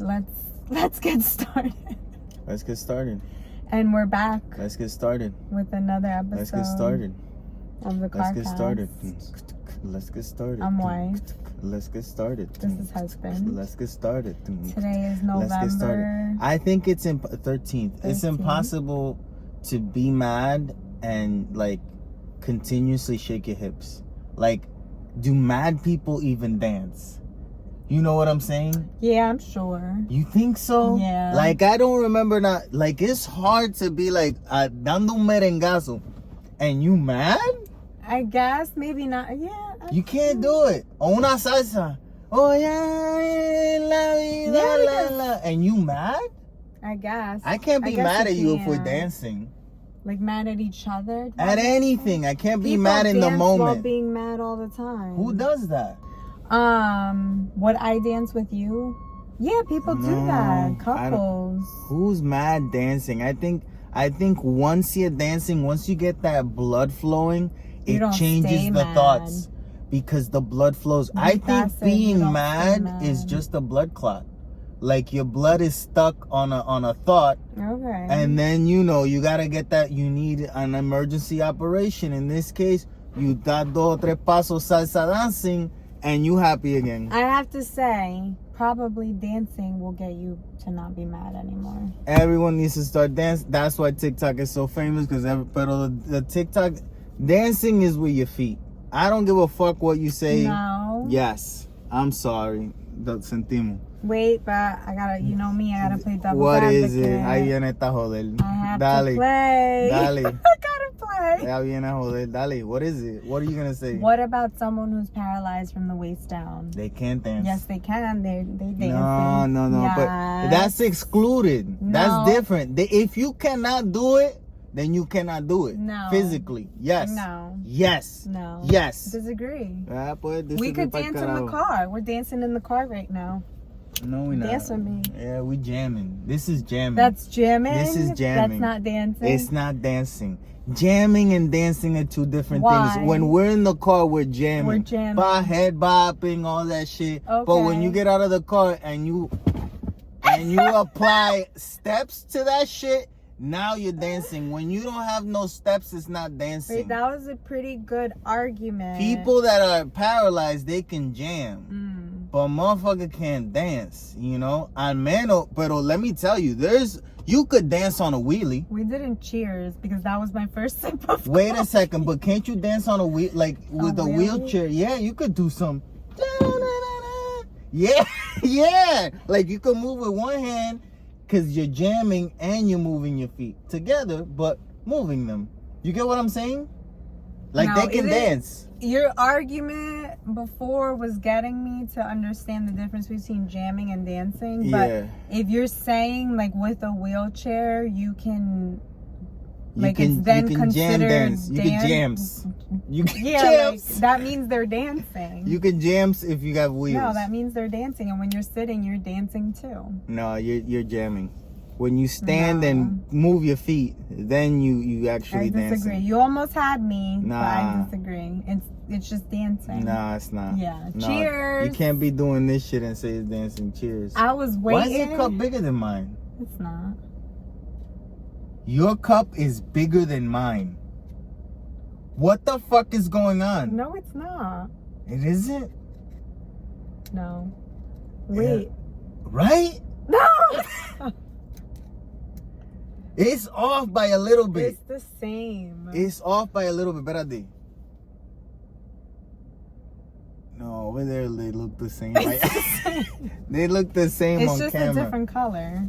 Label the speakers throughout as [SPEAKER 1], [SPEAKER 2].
[SPEAKER 1] right, let's get started.
[SPEAKER 2] Let's get started.
[SPEAKER 1] And we're back.
[SPEAKER 2] Let's get started.
[SPEAKER 1] With another episode.
[SPEAKER 2] Let's get started.
[SPEAKER 1] Of the CarCast.
[SPEAKER 2] Let's get started. Let's get started.
[SPEAKER 1] I'm white.
[SPEAKER 2] Let's get started.
[SPEAKER 1] This is husband.
[SPEAKER 2] Let's get started.
[SPEAKER 1] Today is November.
[SPEAKER 2] Let's get started. I think it's 13th. It's impossible to be mad and like continuously shake your hips. Like, do mad people even dance? You know what I'm saying?
[SPEAKER 1] Yeah, I'm sure.
[SPEAKER 2] You think so?
[SPEAKER 1] Yeah.
[SPEAKER 2] Like, I don't remember not. Like, it's hard to be like dando un merengazo and you mad?
[SPEAKER 1] I guess maybe not. Yeah.
[SPEAKER 2] You can't do it. O una salsa. Oh yeah, la vida, la la. And you mad?
[SPEAKER 1] I guess.
[SPEAKER 2] I can't be mad at you if we're dancing.
[SPEAKER 1] Like mad at each other?
[SPEAKER 2] At anything. I can't be
[SPEAKER 1] People
[SPEAKER 2] mad in the
[SPEAKER 1] dance
[SPEAKER 2] moment.
[SPEAKER 1] while being mad all the time.
[SPEAKER 2] Who does that?
[SPEAKER 1] Would I dance with you? Yeah, people do that. Couples.
[SPEAKER 2] Who's mad dancing? I think once you're dancing, once you get that blood flowing, it changes the thoughts because the blood flows. I think being mad is just a blood clot. Like your blood is stuck on a thought.
[SPEAKER 1] Okay.
[SPEAKER 2] And then you gotta get that. You need an emergency operation. In this case, you da dos tres pasos salsa dancing, and you happy again.
[SPEAKER 1] I have to say, probably dancing will get you to not be mad anymore.
[SPEAKER 2] Everyone needs to start dancing. That's why TikTok is so famous, because the TikTok dancing is with your feet. I don't give a fuck what you say.
[SPEAKER 1] No.
[SPEAKER 2] Yes. I'm sorry. Sentimos.
[SPEAKER 1] Wait, but I gotta, you know me, I gotta play devil's
[SPEAKER 2] What
[SPEAKER 1] advocate.
[SPEAKER 2] is it? Ahí viene esta joder.
[SPEAKER 1] I have to play.
[SPEAKER 2] Dale.
[SPEAKER 1] I gotta play.
[SPEAKER 2] Ahí viene a joder. Dale. What is it? What are you gonna say?
[SPEAKER 1] What about someone who's paralyzed from the waist down?
[SPEAKER 2] They can't dance.
[SPEAKER 1] Yes, they can. They dance.
[SPEAKER 2] No.
[SPEAKER 1] Yes.
[SPEAKER 2] But that's excluded.
[SPEAKER 1] No.
[SPEAKER 2] That's different. If you cannot do it, then you cannot do it.
[SPEAKER 1] No.
[SPEAKER 2] Physically. Yes.
[SPEAKER 1] No.
[SPEAKER 2] Yes.
[SPEAKER 1] No.
[SPEAKER 2] Yes.
[SPEAKER 1] Disagree.
[SPEAKER 2] Pues,
[SPEAKER 1] We could dance in the car. We're dancing in the car right now.
[SPEAKER 2] No, we're not.
[SPEAKER 1] Dance with me.
[SPEAKER 2] Yeah, we jamming. This is jamming.
[SPEAKER 1] That's jamming?
[SPEAKER 2] This is jamming.
[SPEAKER 1] That's not dancing?
[SPEAKER 2] It's not dancing. Jamming and dancing are two different
[SPEAKER 1] Why?
[SPEAKER 2] things. When we're in the car, we're jamming.
[SPEAKER 1] We're jamming.
[SPEAKER 2] Head bopping, all that shit.
[SPEAKER 1] Okay.
[SPEAKER 2] But when you get out of the car and you apply steps to that shit, now you're dancing. When you don't have no steps, it's not dancing.
[SPEAKER 1] Wait, that was a pretty good argument.
[SPEAKER 2] People that are paralyzed, they can jam. But motherfucker can't dance, Pero let me tell you, you could dance on a wheelie.
[SPEAKER 1] We didn't cheers because that was my first sip of
[SPEAKER 2] Wait
[SPEAKER 1] coffee.
[SPEAKER 2] a second, but can't you dance on a wheel, like with a wheelchair? Yeah, you could do some. Yeah. Like you could move with one hand because you're jamming and you're moving your feet together, but moving them. You get what I'm saying? Like they can dance.
[SPEAKER 1] Your argument before was getting me to understand the difference between jamming and dancing. But if you're saying like with a wheelchair, you can considered
[SPEAKER 2] jam dance. You can jams. You can
[SPEAKER 1] jams. Like, that means they're dancing.
[SPEAKER 2] You can jams if you got wheels.
[SPEAKER 1] No, that means they're dancing, and when you're sitting, you're dancing too.
[SPEAKER 2] No, you're jamming. When you stand and move your feet, then you actually dancing. I disagree.
[SPEAKER 1] You almost had me, but I disagree. It's just dancing.
[SPEAKER 2] Nah, it's not.
[SPEAKER 1] Yeah.
[SPEAKER 2] No,
[SPEAKER 1] cheers.
[SPEAKER 2] You can't be doing this shit and say it's dancing. Cheers.
[SPEAKER 1] I was waiting.
[SPEAKER 2] Why is your cup bigger than mine?
[SPEAKER 1] It's not.
[SPEAKER 2] Your cup is bigger than mine. What the fuck is going on?
[SPEAKER 1] No, it's not.
[SPEAKER 2] It isn't?
[SPEAKER 1] No. Wait.
[SPEAKER 2] Right?
[SPEAKER 1] No!
[SPEAKER 2] It's off by a little bit.
[SPEAKER 1] It's the same.
[SPEAKER 2] It's off by a little bit. Espérate. No, over there they look the same. Right? They look the same on camera.
[SPEAKER 1] It's just a different color.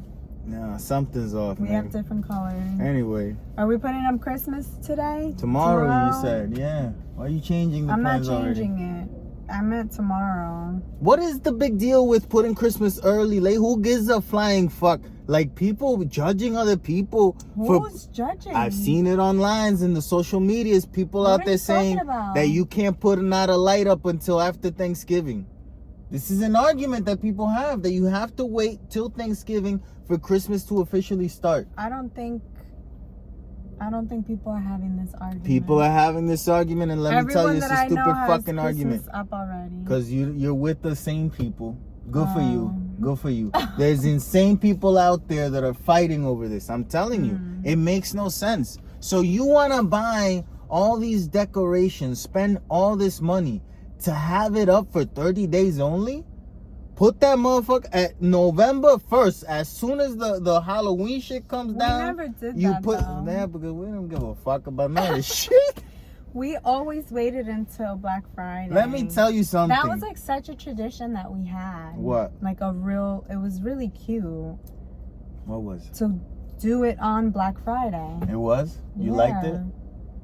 [SPEAKER 2] No, something's off.
[SPEAKER 1] We have different colors.
[SPEAKER 2] Anyway.
[SPEAKER 1] Are we putting up Christmas today?
[SPEAKER 2] Tomorrow, you said. Yeah. Why are you changing the plans already?
[SPEAKER 1] I'm not changing it. I meant tomorrow.
[SPEAKER 2] What is the big deal with putting Christmas early? Like, who gives a flying fuck? Like, people judging other people.
[SPEAKER 1] Who's judging?
[SPEAKER 2] I've seen it online in the social medias. People out there saying that you can't put not a light up until after Thanksgiving. This is an argument that people have, that you have to wait till Thanksgiving for Christmas to officially start.
[SPEAKER 1] I don't think people are having this argument.
[SPEAKER 2] People are having this argument, and let me tell you, it's a stupid fucking argument.
[SPEAKER 1] Up already.
[SPEAKER 2] Because you're with the same people. Good for you. Good for you. There's insane people out there that are fighting over this. I'm telling you, it makes no sense. So you want to buy all these decorations, spend all this money to have it up for 30 days only? Put that motherfucker at November 1st. As soon as the Halloween shit comes down,
[SPEAKER 1] we never did that,
[SPEAKER 2] there because we don't give a fuck about none of this shit.
[SPEAKER 1] We always waited until Black Friday.
[SPEAKER 2] Let me tell you something.
[SPEAKER 1] That was like such a tradition that we had.
[SPEAKER 2] What?
[SPEAKER 1] Like it was really cute.
[SPEAKER 2] What was?
[SPEAKER 1] To do it on Black Friday.
[SPEAKER 2] It was? You liked it?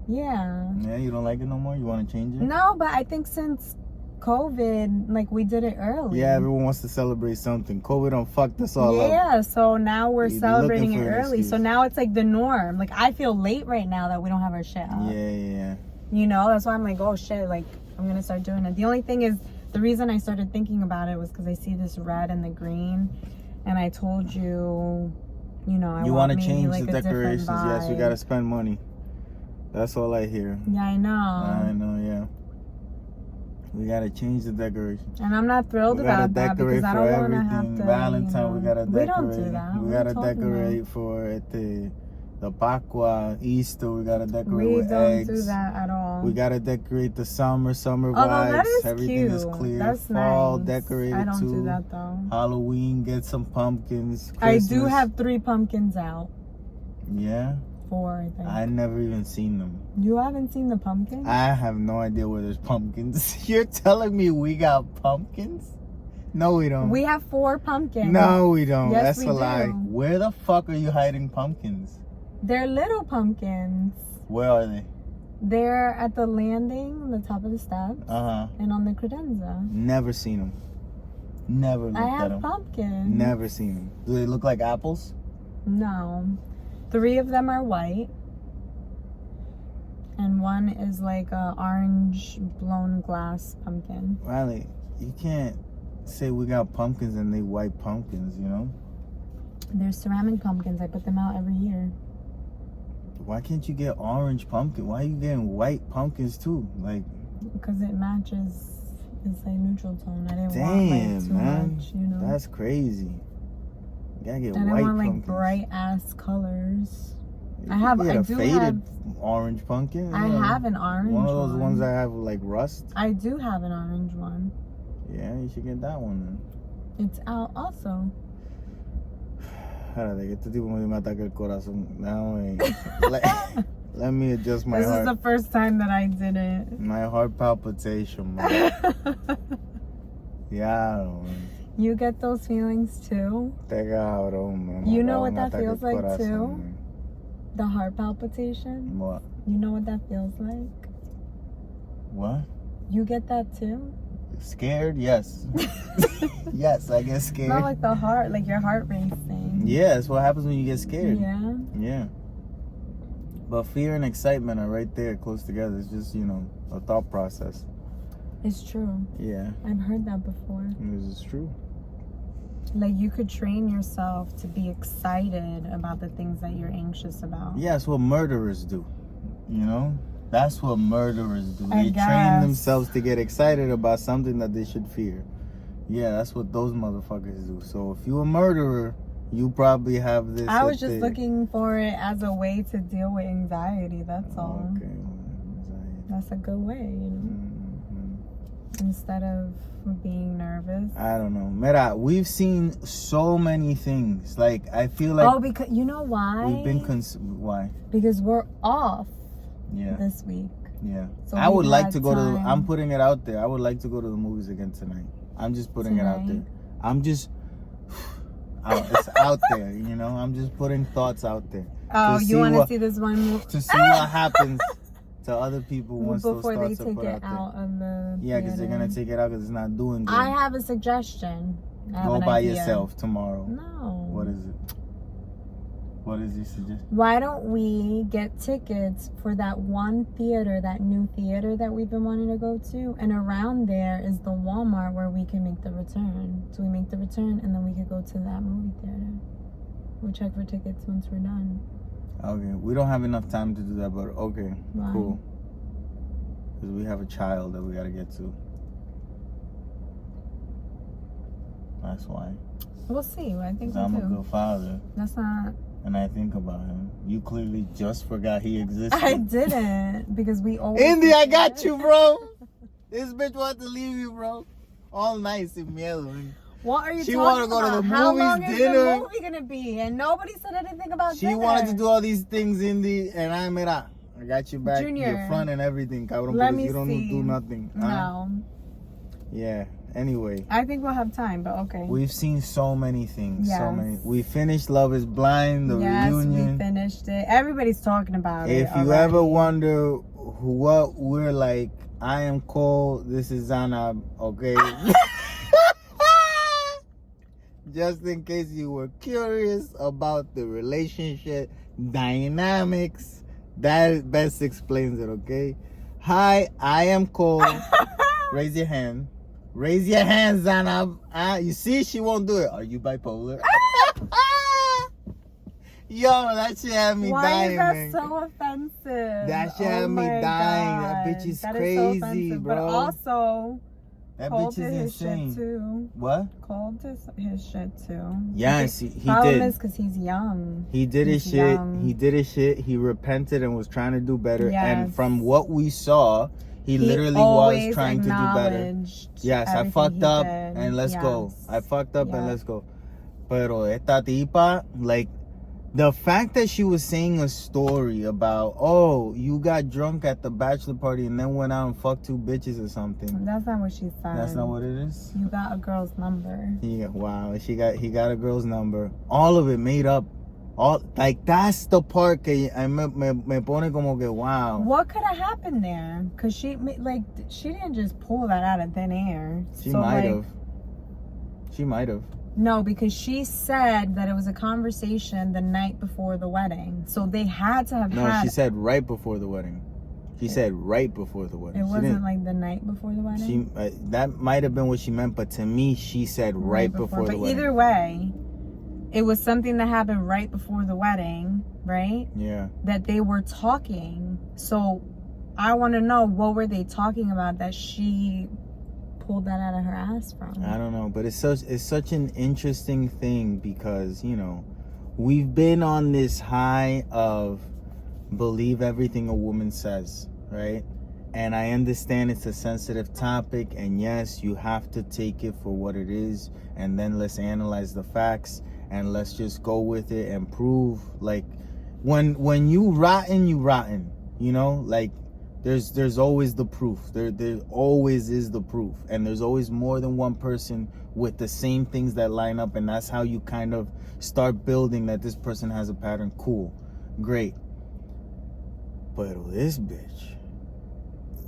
[SPEAKER 1] Yeah.
[SPEAKER 2] Yeah, you don't like it no more? You want to change it?
[SPEAKER 1] No, but I think since COVID, like we did it early.
[SPEAKER 2] Yeah, everyone wants to celebrate something. COVID done fucked us all up.
[SPEAKER 1] Yeah, so now we're celebrating it early. So now it's like the norm. Like I feel late right now that we don't have our shit up.
[SPEAKER 2] Yeah.
[SPEAKER 1] You know, that's why I'm like, oh shit, like I'm gonna start doing it. The only thing is, the reason I started thinking about it was because I see this red and the green, and I told you, you know, I want to change like the decorations.
[SPEAKER 2] Yes, you gotta spend money. That's all I hear.
[SPEAKER 1] Yeah, I know.
[SPEAKER 2] I know, yeah. We gotta change the decorations.
[SPEAKER 1] And I'm not thrilled about that because I don't want to have to.
[SPEAKER 2] Valentine, we gotta decorate.
[SPEAKER 1] We don't do that.
[SPEAKER 2] We gotta decorate for the Pascua, Easter. We gotta decorate with eggs. We don't
[SPEAKER 1] do that at all.
[SPEAKER 2] We gotta decorate the summer vibes.
[SPEAKER 1] That is
[SPEAKER 2] Everything
[SPEAKER 1] cute.
[SPEAKER 2] is clear.
[SPEAKER 1] That's
[SPEAKER 2] Fall
[SPEAKER 1] nice.
[SPEAKER 2] decorated
[SPEAKER 1] I don't
[SPEAKER 2] too.
[SPEAKER 1] do that though.
[SPEAKER 2] Halloween, get some pumpkins. Christmas.
[SPEAKER 1] I do have 3 pumpkins out.
[SPEAKER 2] Yeah.
[SPEAKER 1] 4, I think.
[SPEAKER 2] I never even seen them.
[SPEAKER 1] You haven't seen the pumpkins?
[SPEAKER 2] I have no idea where there's pumpkins. You're telling me we got pumpkins? No, we don't.
[SPEAKER 1] We have 4 pumpkins.
[SPEAKER 2] No, we don't.
[SPEAKER 1] Yes,
[SPEAKER 2] That's a lie. Where the fuck are you hiding pumpkins?
[SPEAKER 1] They're little pumpkins.
[SPEAKER 2] Where are they?
[SPEAKER 1] They're at the landing on the top of the steps. And on the credenza.
[SPEAKER 2] Never seen them. Never looked at them.
[SPEAKER 1] I have pumpkins.
[SPEAKER 2] Never seen them. Do they look like apples?
[SPEAKER 1] No. 3 of them are white. And 1 is like a orange blown glass pumpkin.
[SPEAKER 2] Riley, you can't say we got pumpkins and they white pumpkins, you know?
[SPEAKER 1] They're ceramic pumpkins. I put them out every year.
[SPEAKER 2] Why can't you get orange pumpkin? Why are you getting white pumpkins too? Like,
[SPEAKER 1] because it matches. It's like neutral tone. I didn't want like too much, you know.
[SPEAKER 2] That's crazy. You gotta get white pumpkins.
[SPEAKER 1] I didn't want like bright ass colors.
[SPEAKER 2] I do have orange pumpkin.
[SPEAKER 1] I have an orange one.
[SPEAKER 2] One of those ones that have like rust.
[SPEAKER 1] I do have an orange one.
[SPEAKER 2] Yeah, you should get that one then.
[SPEAKER 1] It's out also.
[SPEAKER 2] Espérate, que este tipo me ataca el corazón. Let me adjust my heart.
[SPEAKER 1] This is the first time that I did it.
[SPEAKER 2] My heart palpitation, man. Yeah, man.
[SPEAKER 1] You get those feelings too?
[SPEAKER 2] Te cabrón, man.
[SPEAKER 1] You know what that feels like
[SPEAKER 2] corazón,
[SPEAKER 1] too?
[SPEAKER 2] Man.
[SPEAKER 1] The heart palpitation?
[SPEAKER 2] What?
[SPEAKER 1] You know what that feels like?
[SPEAKER 2] What?
[SPEAKER 1] You get that too?
[SPEAKER 2] Scared? Yes. Yes, I get scared.
[SPEAKER 1] Not like the heart, like your heart racing.
[SPEAKER 2] Yeah, that's what happens when you get scared.
[SPEAKER 1] Yeah?
[SPEAKER 2] Yeah. But fear and excitement are right there, close together. It's just, you know, a thought process.
[SPEAKER 1] It's true.
[SPEAKER 2] Yeah.
[SPEAKER 1] I've heard that before.
[SPEAKER 2] This is true.
[SPEAKER 1] Like you could train yourself to be excited about the things that you're anxious about.
[SPEAKER 2] Yeah, that's what murderers do. You know? That's what murderers do. They train themselves to get excited about something that they should fear. Yeah, that's what those motherfuckers do. So if you're a murderer, you probably have this.
[SPEAKER 1] I was just looking for it as a way to deal with anxiety. That's all.
[SPEAKER 2] Okay. Anxiety.
[SPEAKER 1] That's a good way, you know? Mm-hmm. Instead of being nervous.
[SPEAKER 2] I don't know. Mira, we've seen so many things. Like, I feel like...
[SPEAKER 1] Oh, because... You know why?
[SPEAKER 2] We've been... Why?
[SPEAKER 1] Because we're off.
[SPEAKER 2] Yeah.
[SPEAKER 1] This week.
[SPEAKER 2] Yeah.
[SPEAKER 1] So
[SPEAKER 2] I would like to go to... I'm putting it out there. I would like to go to the movies again tonight. I'm just putting it out there. I'm just... it's out there, you know? I'm just putting thoughts out there.
[SPEAKER 1] Oh, you want to see this one?
[SPEAKER 2] To see what happens to other people once
[SPEAKER 1] before
[SPEAKER 2] those thoughts
[SPEAKER 1] they take
[SPEAKER 2] are put
[SPEAKER 1] it out of the
[SPEAKER 2] Yeah, because they're going to take it out because it's not doing good.
[SPEAKER 1] I have a suggestion.
[SPEAKER 2] Go by yourself tomorrow.
[SPEAKER 1] No.
[SPEAKER 2] What is it? What is your suggestion?
[SPEAKER 1] Why don't we get tickets for that one theater, that new theater that we've been wanting to go to? And around there is the Walmart where we can make the return. So we make the return and then we could go to that movie theater. We'll check for tickets once we're done.
[SPEAKER 2] Okay, we don't have enough time to do that, but okay,
[SPEAKER 1] Why?
[SPEAKER 2] cool. Because we have a child that we got to get to. That's why.
[SPEAKER 1] We'll see. I think
[SPEAKER 2] I'm a good father.
[SPEAKER 1] That's not...
[SPEAKER 2] And I think about him. You clearly just forgot he existed.
[SPEAKER 1] I didn't, because we always...
[SPEAKER 2] Indy, I got you, bro. This bitch wanted to leave you, bro. All night, sin miedo.
[SPEAKER 1] What are you
[SPEAKER 2] she
[SPEAKER 1] talking
[SPEAKER 2] wanted to go
[SPEAKER 1] about?
[SPEAKER 2] to the movies,
[SPEAKER 1] How long
[SPEAKER 2] dinner.
[SPEAKER 1] Is the movie gonna be? And nobody said anything about
[SPEAKER 2] she
[SPEAKER 1] dinner.
[SPEAKER 2] wanted to do all these things, Indy, and I got you back.
[SPEAKER 1] Junior,
[SPEAKER 2] your front and everything, cabrón.
[SPEAKER 1] Let
[SPEAKER 2] because
[SPEAKER 1] me
[SPEAKER 2] you don't
[SPEAKER 1] see.
[SPEAKER 2] do nothing.
[SPEAKER 1] No.
[SPEAKER 2] Yeah. Anyway.
[SPEAKER 1] I think we'll have time, but okay.
[SPEAKER 2] We've seen so many things.
[SPEAKER 1] Yes.
[SPEAKER 2] So many. We finished Love is Blind, the reunion.
[SPEAKER 1] Yes, we finished it. Everybody's talking about it.
[SPEAKER 2] If you ever wonder what we're like, I am Cole. This is Zanab. Okay. Just in case you were curious about the relationship dynamics, that best explains it, okay? Hi, I am Cole. Raise your hand. Raise your hand, Zanab. You see, she won't do it. Are you bipolar? Yo, that shit had me dying,
[SPEAKER 1] Why
[SPEAKER 2] man.
[SPEAKER 1] is that so offensive?
[SPEAKER 2] That shit had me dying.
[SPEAKER 1] God.
[SPEAKER 2] That bitch is
[SPEAKER 1] that
[SPEAKER 2] crazy,
[SPEAKER 1] is so offensive,
[SPEAKER 2] bro.
[SPEAKER 1] But also,
[SPEAKER 2] that
[SPEAKER 1] Cole
[SPEAKER 2] bitch is
[SPEAKER 1] did his
[SPEAKER 2] insane.
[SPEAKER 1] shit too.
[SPEAKER 2] What?
[SPEAKER 1] Cole did his shit too.
[SPEAKER 2] Yes, he did.
[SPEAKER 1] Problem is because he's young.
[SPEAKER 2] He did his shit.
[SPEAKER 1] Young.
[SPEAKER 2] He did his shit. He repented and was trying to do better.
[SPEAKER 1] Yes.
[SPEAKER 2] And from what we saw, he literally was trying to do better. Yes, I fucked up and let's go. I fucked up and let's go. Pero esta tipa, like, the fact that she was saying a story about, oh, you got drunk at the bachelor party and then went out and fucked 2 bitches or something.
[SPEAKER 1] That's not what she said.
[SPEAKER 2] That's not what it is?
[SPEAKER 1] You got a girl's number.
[SPEAKER 2] Yeah, wow. He got a girl's number. All of it made up. All, like, that's the part que me pone como que wow.
[SPEAKER 1] What could have happened there? Because she didn't just pull that out of thin air.
[SPEAKER 2] She might have. She might have.
[SPEAKER 1] No, because she said that it was a conversation the night before the wedding. So they had to have had...
[SPEAKER 2] No, she said right before the wedding. She said right before the wedding.
[SPEAKER 1] It wasn't like the night before the wedding?
[SPEAKER 2] That might have been what she meant, but to me, she said right before the wedding.
[SPEAKER 1] But either way, it was something that happened right before the wedding, right?
[SPEAKER 2] Yeah. That
[SPEAKER 1] they were talking. So I want to know, what were they talking about that she pulled that out of her ass from?
[SPEAKER 2] I don't know, but it's such an interesting thing because, you know, we've been on this high of believe everything a woman says, right? And I understand it's a sensitive topic, and yes, you have to take it for what it is, and then let's analyze the facts and let's just go with it and prove, like, when you rotten, you know, like, there's always the proof. There always is the proof. And there's always more than one person with the same things that line up. And that's how you kind of start building that this person has a pattern. Cool. Great. But this bitch,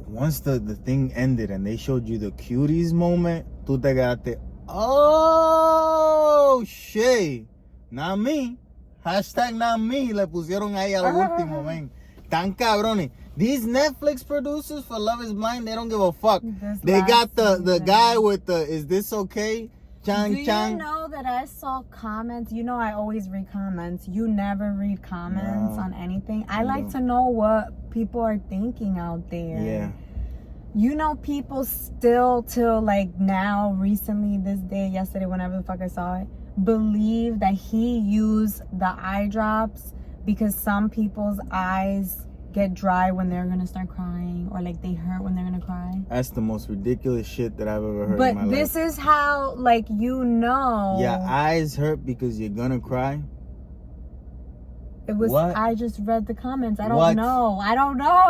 [SPEAKER 2] once the thing ended and they showed you the cuties moment, tú te quedaste, oh, shit. Not me. Hashtag not me. Le pusieron ahí a lo último, man. Tan cabrones. These Netflix producers for Love is Blind, they don't give a fuck. They got the guy with the, is this okay? Chang.
[SPEAKER 1] You know that I saw comments? You know I always read comments. You never read comments on anything. I like to know what people are thinking out there.
[SPEAKER 2] Yeah.
[SPEAKER 1] You know, people still till like now, recently, this day, yesterday, whenever the fuck I saw it, believe that he used the eye drops because some people's eyes get dry when they're gonna start crying, or like they hurt when they're gonna cry.
[SPEAKER 2] That's the most ridiculous shit that I've ever heard in my life.
[SPEAKER 1] But this is how, like, you know.
[SPEAKER 2] Yeah, eyes hurt because you're gonna cry?
[SPEAKER 1] It was, what? I just read the comments. I don't know. I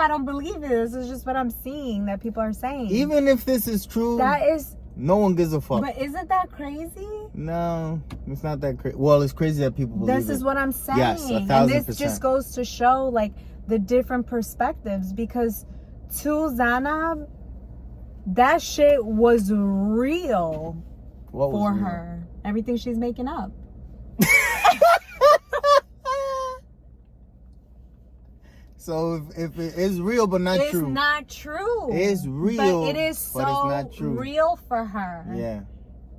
[SPEAKER 1] don't believe it. This is just what I'm seeing that people are saying.
[SPEAKER 2] Even if this is true,
[SPEAKER 1] that is,
[SPEAKER 2] no one gives a fuck.
[SPEAKER 1] But isn't that crazy?
[SPEAKER 2] No, it's not that crazy. Well, it's crazy that people believe
[SPEAKER 1] This is what I'm saying.
[SPEAKER 2] Yes, 1,000%.
[SPEAKER 1] And this just goes to show, like, the different perspectives, because to Zanab, that shit was real for her. Everything she's making up.
[SPEAKER 2] So if it is real but not true.
[SPEAKER 1] It's not true.
[SPEAKER 2] It's real,
[SPEAKER 1] but it is so
[SPEAKER 2] but it's not true.
[SPEAKER 1] Real for her.
[SPEAKER 2] Yeah.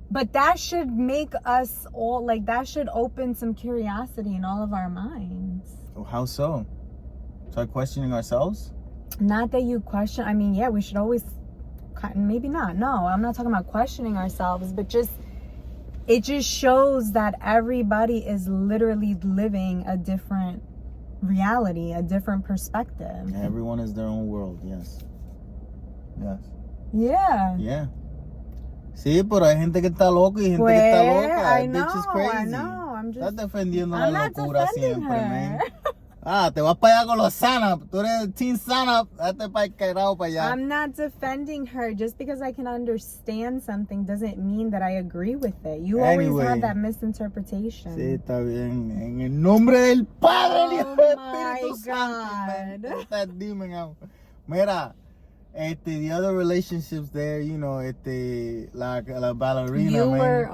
[SPEAKER 1] But that should make us all, like, that should open some curiosity in all of our minds.
[SPEAKER 2] How so? Start questioning ourselves?
[SPEAKER 1] Not that you question. I mean, yeah, we should always, maybe not. No, I'm not talking about questioning ourselves, but just it just shows that everybody is literally living a different reality, a different perspective.
[SPEAKER 2] Everyone is their own world. Yes. Yeah. Sí, pero hay gente que está loca y gente que está loca.
[SPEAKER 1] I know,
[SPEAKER 2] bitch is crazy.
[SPEAKER 1] I know. I'm
[SPEAKER 2] defendiendo
[SPEAKER 1] I'm
[SPEAKER 2] la
[SPEAKER 1] not
[SPEAKER 2] locura
[SPEAKER 1] defending
[SPEAKER 2] siempre,
[SPEAKER 1] her.
[SPEAKER 2] man. Te vas para allá con los Zanab. Tú eres Team Zanab. Date para el carajo para allá.
[SPEAKER 1] I'm not defending her. Just because I can understand something doesn't mean that I agree with it. You always had that misinterpretation.
[SPEAKER 2] Sí, está bien. En el nombre del Padre y del Espíritu
[SPEAKER 1] God.
[SPEAKER 2] Santo. Demon out. Mira, the other relationships there, you know, la ballerina,
[SPEAKER 1] you
[SPEAKER 2] man.
[SPEAKER 1] were,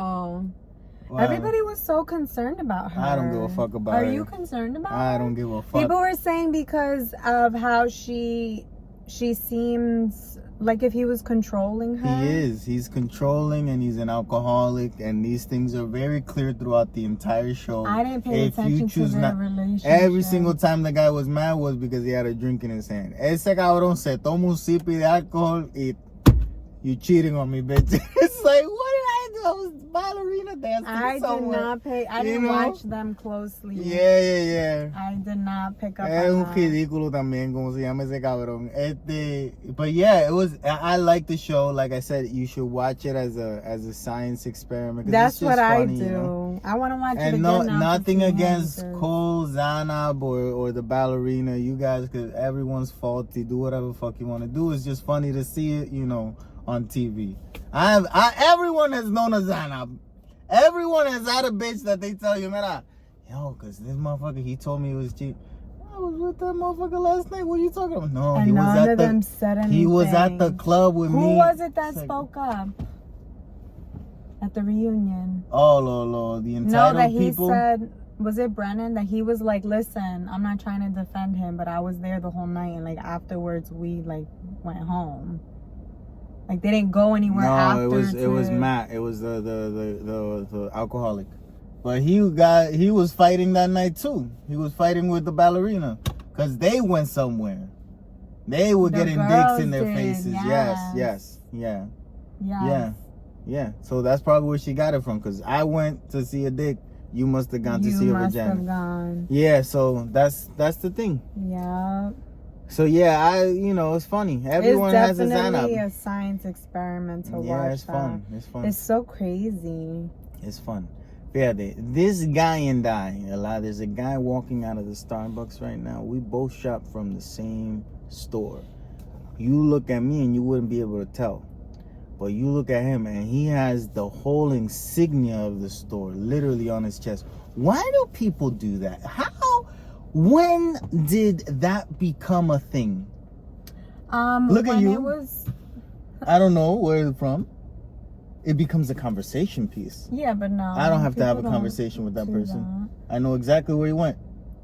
[SPEAKER 1] everybody was so concerned about her.
[SPEAKER 2] I don't give a fuck about her.
[SPEAKER 1] Are you concerned about her?
[SPEAKER 2] I don't give a fuck.
[SPEAKER 1] People were saying because of how she seems like if he was controlling her.
[SPEAKER 2] He is. He's controlling and he's an alcoholic, and these things are very clear throughout the entire show.
[SPEAKER 1] I didn't pay attention to their relationship.
[SPEAKER 2] Every single time the guy was mad was because he had a drink in his hand. Ese cabrón se toma un sipi de alcohol y you cheating on me, bitch. It's like, what did I do? I was ballerina dancing somewhere.
[SPEAKER 1] I didn't watch them closely.
[SPEAKER 2] Yeah.
[SPEAKER 1] I did not pick up
[SPEAKER 2] Es
[SPEAKER 1] on
[SPEAKER 2] un
[SPEAKER 1] that.
[SPEAKER 2] ridículo también, como se llama ese cabrón. But yeah, it was. I like the show. Like I said, you should watch it as a science experiment.
[SPEAKER 1] That's
[SPEAKER 2] it's just
[SPEAKER 1] what
[SPEAKER 2] funny,
[SPEAKER 1] I do.
[SPEAKER 2] You know?
[SPEAKER 1] I want to watch it
[SPEAKER 2] and
[SPEAKER 1] again.
[SPEAKER 2] no,
[SPEAKER 1] now
[SPEAKER 2] nothing against
[SPEAKER 1] answers.
[SPEAKER 2] Cole, Zanab, or the ballerina. You guys, because everyone's faulty. Do whatever the fuck you want to do. It's just funny to see it, you know, on TV. Everyone has known a Zanab. Everyone has had a bitch that they tell you, man, cause this motherfucker, he told me he was cheap. I was with that motherfucker last night. What are you talking about? No,
[SPEAKER 1] and
[SPEAKER 2] he was
[SPEAKER 1] none
[SPEAKER 2] at
[SPEAKER 1] of them said anything.
[SPEAKER 2] He was at the club with me.
[SPEAKER 1] Who was it that spoke up at the reunion?
[SPEAKER 2] Oh, the entitled
[SPEAKER 1] No, that
[SPEAKER 2] people.
[SPEAKER 1] he said, was it Brennan? That he was like, listen, I'm not trying to defend him, but I was there the whole night, and like afterwards we like went home. Like they didn't go anywhere after.
[SPEAKER 2] No, it was Matt. It was the alcoholic. But he was fighting that night too. He was fighting with the ballerina because they went somewhere. They were getting dicks in their faces. Yes. Yeah. So that's probably where she got it from. Because I went to see a dick. You must have gone to see a vagina. You must have gone. Yeah. So that's the thing.
[SPEAKER 1] Yeah.
[SPEAKER 2] So yeah, it's funny. Everyone has a Zanab.
[SPEAKER 1] It's definitely a science experiment to watch.
[SPEAKER 2] Yeah, it's fun.
[SPEAKER 1] It's so crazy.
[SPEAKER 2] It's fun. Fíjate, this guy and there's a guy walking out of the Starbucks right now. We both shop from the same store. You look at me and you wouldn't be able to tell. But you look at him and he has the whole insignia of the store literally on his chest. Why do people do that? When did that become a thing? Look at you. I don't know where it's from. It becomes a conversation piece.
[SPEAKER 1] Yeah, but no.
[SPEAKER 2] I don't have to have a conversation with that person. I know exactly where he went.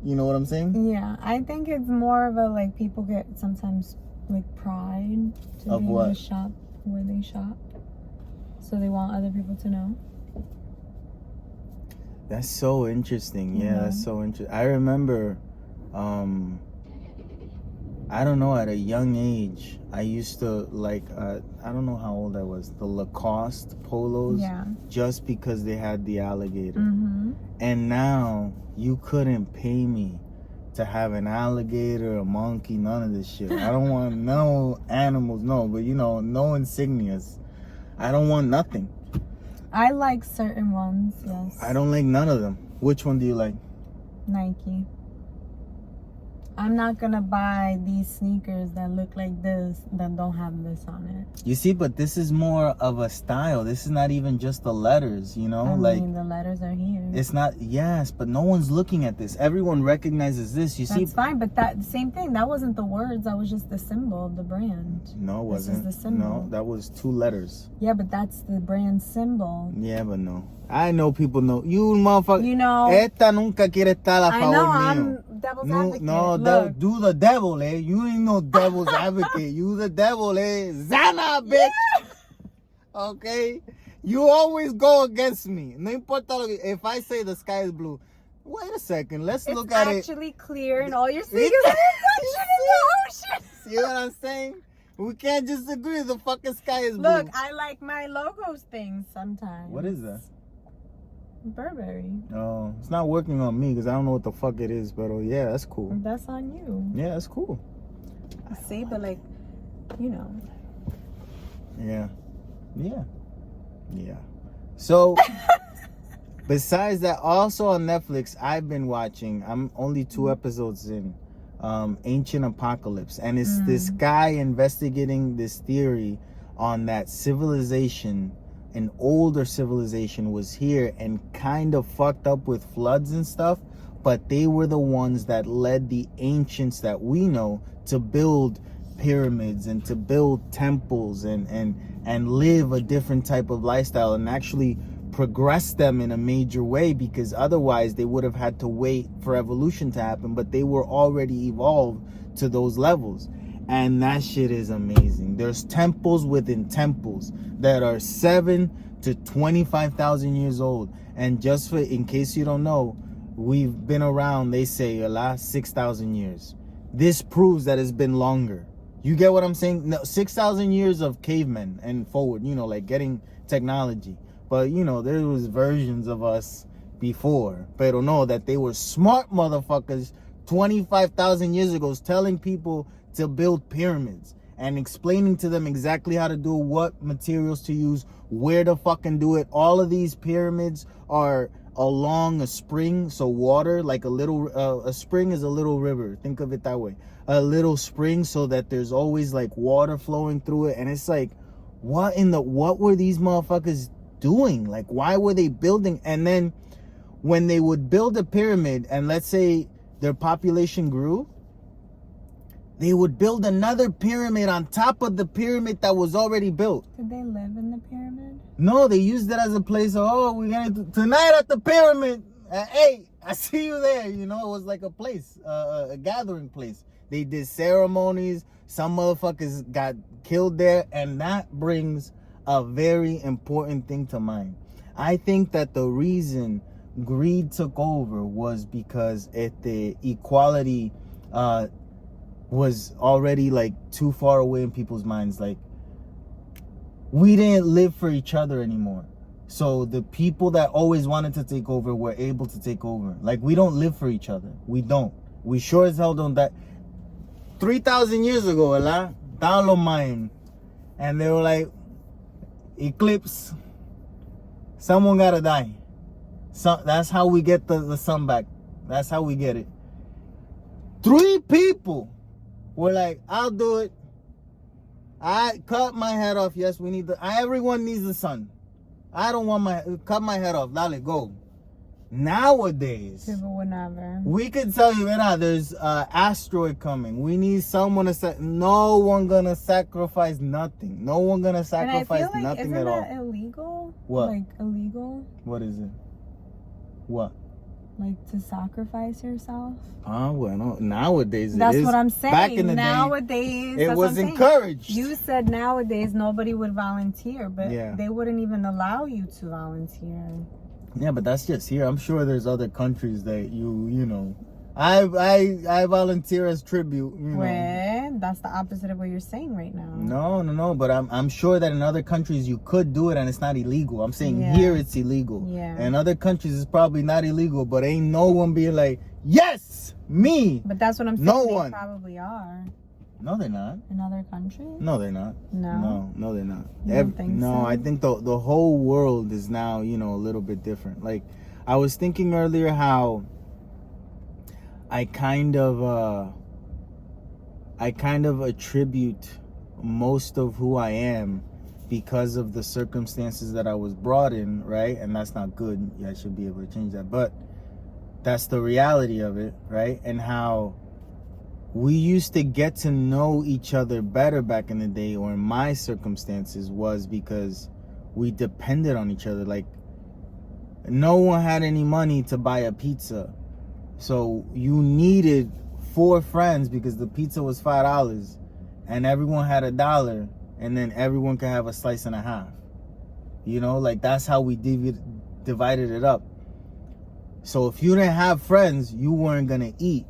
[SPEAKER 2] You know what I'm saying?
[SPEAKER 1] Yeah, I think it's more of a like people get sometimes like pride to
[SPEAKER 2] of
[SPEAKER 1] be
[SPEAKER 2] what?
[SPEAKER 1] in the shop where they shop, so they want other people to know.
[SPEAKER 2] That's so interesting. Yeah, that's so interesting. I remember, I don't know, at a young age, I used to like, I don't know how old I was, the Lacoste polos, just because they had the alligator.
[SPEAKER 1] Mm-hmm.
[SPEAKER 2] And now you couldn't pay me to have an alligator, a monkey, none of this shit. I don't want no animals, but no insignias. I don't want nothing.
[SPEAKER 1] I like certain ones, yes.
[SPEAKER 2] I don't like none of them. Which one do you like?
[SPEAKER 1] Nike. I'm not gonna buy these sneakers that look like this that don't have this on it.
[SPEAKER 2] You see, but this is more of a style. This is not even just the letters, you know?
[SPEAKER 1] I mean, the letters are here.
[SPEAKER 2] It's not, yes, but no one's looking at this. Everyone recognizes this. You see?
[SPEAKER 1] That's fine, but that same thing. That wasn't the words. That was just the symbol of the brand.
[SPEAKER 2] No, it wasn't.
[SPEAKER 1] This is the symbol.
[SPEAKER 2] No, that was 2 letters.
[SPEAKER 1] Yeah, but that's the brand symbol.
[SPEAKER 2] Yeah, but no. I know people know. You motherfucker.
[SPEAKER 1] You know.
[SPEAKER 2] Esta nunca quiere estar a favor mío.
[SPEAKER 1] I'm devil's advocate.
[SPEAKER 2] No, do the devil, eh? You ain't no devil's advocate. You the devil, eh? Zanab, bitch. Okay? You always go against me. No importa lo que, if I say the sky is blue. Wait a second. Let's look at it.
[SPEAKER 1] It's actually clear and all you're seeing is the ocean.
[SPEAKER 2] See what I'm saying? We can't just agree the fucking sky is blue.
[SPEAKER 1] Look, I like my logos things sometimes.
[SPEAKER 2] What is that?
[SPEAKER 1] Burberry.
[SPEAKER 2] Oh, it's not working on me because I don't know what the fuck it is, but yeah, that's cool.
[SPEAKER 1] That's on you.
[SPEAKER 2] Yeah, that's cool.
[SPEAKER 1] See, but like, you know.
[SPEAKER 2] Yeah. So, besides that, also on Netflix, I've been watching, I'm only 2 episodes in, Ancient Apocalypse. And it's this guy investigating this theory on that civilization, an older civilization was here and kind of fucked up with floods and stuff. But they were the ones that led the ancients that we know to build pyramids and to build temples and live a different type of lifestyle and actually progress them in a major way, because otherwise they would have had to wait for evolution to happen, but they were already evolved to those levels. And that shit is amazing. There's temples within temples that are 7 to 25,000 years old. And just for, in case you don't know, we've been around, they say, a last 6,000 years. This proves that it's been longer. You get what I'm saying? No, 6,000 years of cavemen and forward, you know, like getting technology. But, you know, there was versions of us before. Pero no, that they were smart motherfuckers 25,000 years ago telling people to build pyramids and explaining to them exactly how to do it, what materials to use, where to fucking do it. All of these pyramids are along a spring, so water, like a little a spring is a little river, think of it that way, a little spring, so that there's always like water flowing through it. And it's like, what were these motherfuckers doing? Like, why were they building? And then when they would build a pyramid and let's say their population grew, they would build another pyramid on top of the pyramid that was already built.
[SPEAKER 1] Did they live in the pyramid?
[SPEAKER 2] No, they used it as a place of, oh, we're going to tonight at the pyramid at 8. I see you there. You know, it was like a place, a gathering place. They did ceremonies. Some motherfuckers got killed there. And that brings a very important thing to mind. I think that the reason greed took over was because the equality was already like too far away in people's minds. Like, we didn't live for each other anymore. So the people that always wanted to take over were able to take over. Like, we don't live for each other. We don't. We sure as hell don't. That 3,000 years ago, ¿verdad? Down lo mine. And they were like, eclipse. Someone gotta die. So that's how we get the sun back. That's how we get it. 3 people were like, I'll do it. I cut my head off. Yes, we need everyone needs the sun. I don't want cut my head off. Dale, go. Nowadays,
[SPEAKER 1] people would never.
[SPEAKER 2] We could tell you, there's asteroid coming. We need someone to no one gonna sacrifice nothing. No one gonna sacrifice nothing at all.
[SPEAKER 1] Isn't that illegal?
[SPEAKER 2] What?
[SPEAKER 1] Like, illegal?
[SPEAKER 2] What is it? What?
[SPEAKER 1] Like, to sacrifice yourself?
[SPEAKER 2] Well, nowadays it is.
[SPEAKER 1] That's what I'm saying.
[SPEAKER 2] Back in the
[SPEAKER 1] nowadays,
[SPEAKER 2] day, it was encouraged.
[SPEAKER 1] You said nowadays nobody would volunteer, but they wouldn't even allow you to volunteer.
[SPEAKER 2] Yeah, but that's just here. I'm sure there's other countries that you know. I volunteer as tribute.
[SPEAKER 1] Well, that's the opposite of what you're saying right now.
[SPEAKER 2] No. But I'm sure that in other countries you could do it and it's not illegal. I'm saying here it's illegal.
[SPEAKER 1] Yeah.
[SPEAKER 2] In other countries it's probably not illegal, but ain't no one being like, yes, me.
[SPEAKER 1] But that's what I'm saying.
[SPEAKER 2] No one.
[SPEAKER 1] They probably are.
[SPEAKER 2] No, they're not.
[SPEAKER 1] In other countries?
[SPEAKER 2] No, they're not.
[SPEAKER 1] No,
[SPEAKER 2] they're not.
[SPEAKER 1] You don't think so?
[SPEAKER 2] I think the whole world is now, a little bit different. Like, I was thinking earlier how I kind of attribute most of who I am because of the circumstances that I was brought in, right? And that's not good. I should be able to change that. But that's the reality of it, right? And how we used to get to know each other better back in the day, or in my circumstances, was because we depended on each other. Like, no one had any money to buy a pizza. So you needed 4 friends because the pizza was $5 and everyone had $1, and then everyone could have a slice and a half. Like, that's how we divided it up. So if you didn't have friends, you weren't gonna eat.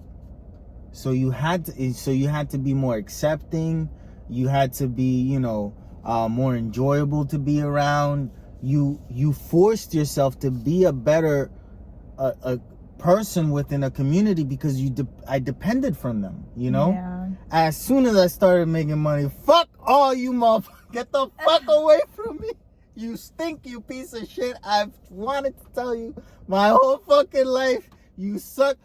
[SPEAKER 2] So you had to be more accepting. You had to be, more enjoyable to be around. you forced yourself to be a better a person within a community because I depended from them, you know?
[SPEAKER 1] Yeah.
[SPEAKER 2] As soon as I started making money, fuck all you motherfuckers, get the fuck away from me. You stink, you piece of shit. I've wanted to tell you my whole fucking life. You suck.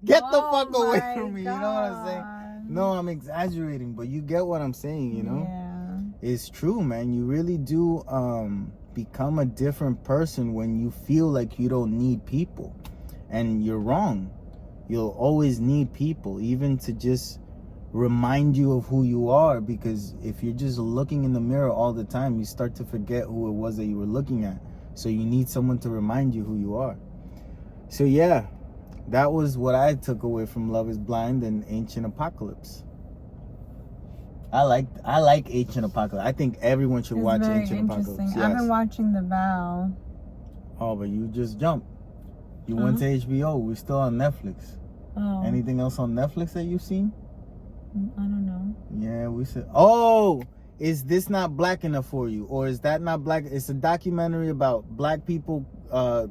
[SPEAKER 2] Get the fuck away from me. God. You know what I'm saying? No, I'm exaggerating, but you get what I'm saying, you know?
[SPEAKER 1] Yeah.
[SPEAKER 2] It's true, man. You really do become a different person when you feel like you don't need people. And you're wrong. You'll always need people, even to just remind you of who you are, because if you're just looking in the mirror all the time, you start to forget who it was that you were looking at. So you need someone to remind you who you are. So yeah, that was what I took away from Love is Blind and Ancient Apocalypse. I like Ancient Apocalypse. I think everyone should watch Ancient Apocalypse. Yes.
[SPEAKER 1] I've been watching The Vow.
[SPEAKER 2] Oh, but you just jumped. You went to HBO. We're still on Netflix.
[SPEAKER 1] Oh.
[SPEAKER 2] Anything else on Netflix that you've seen?
[SPEAKER 1] I don't know.
[SPEAKER 2] Yeah, we said. Oh, is this not black enough for you, or is that not black? It's a documentary about black people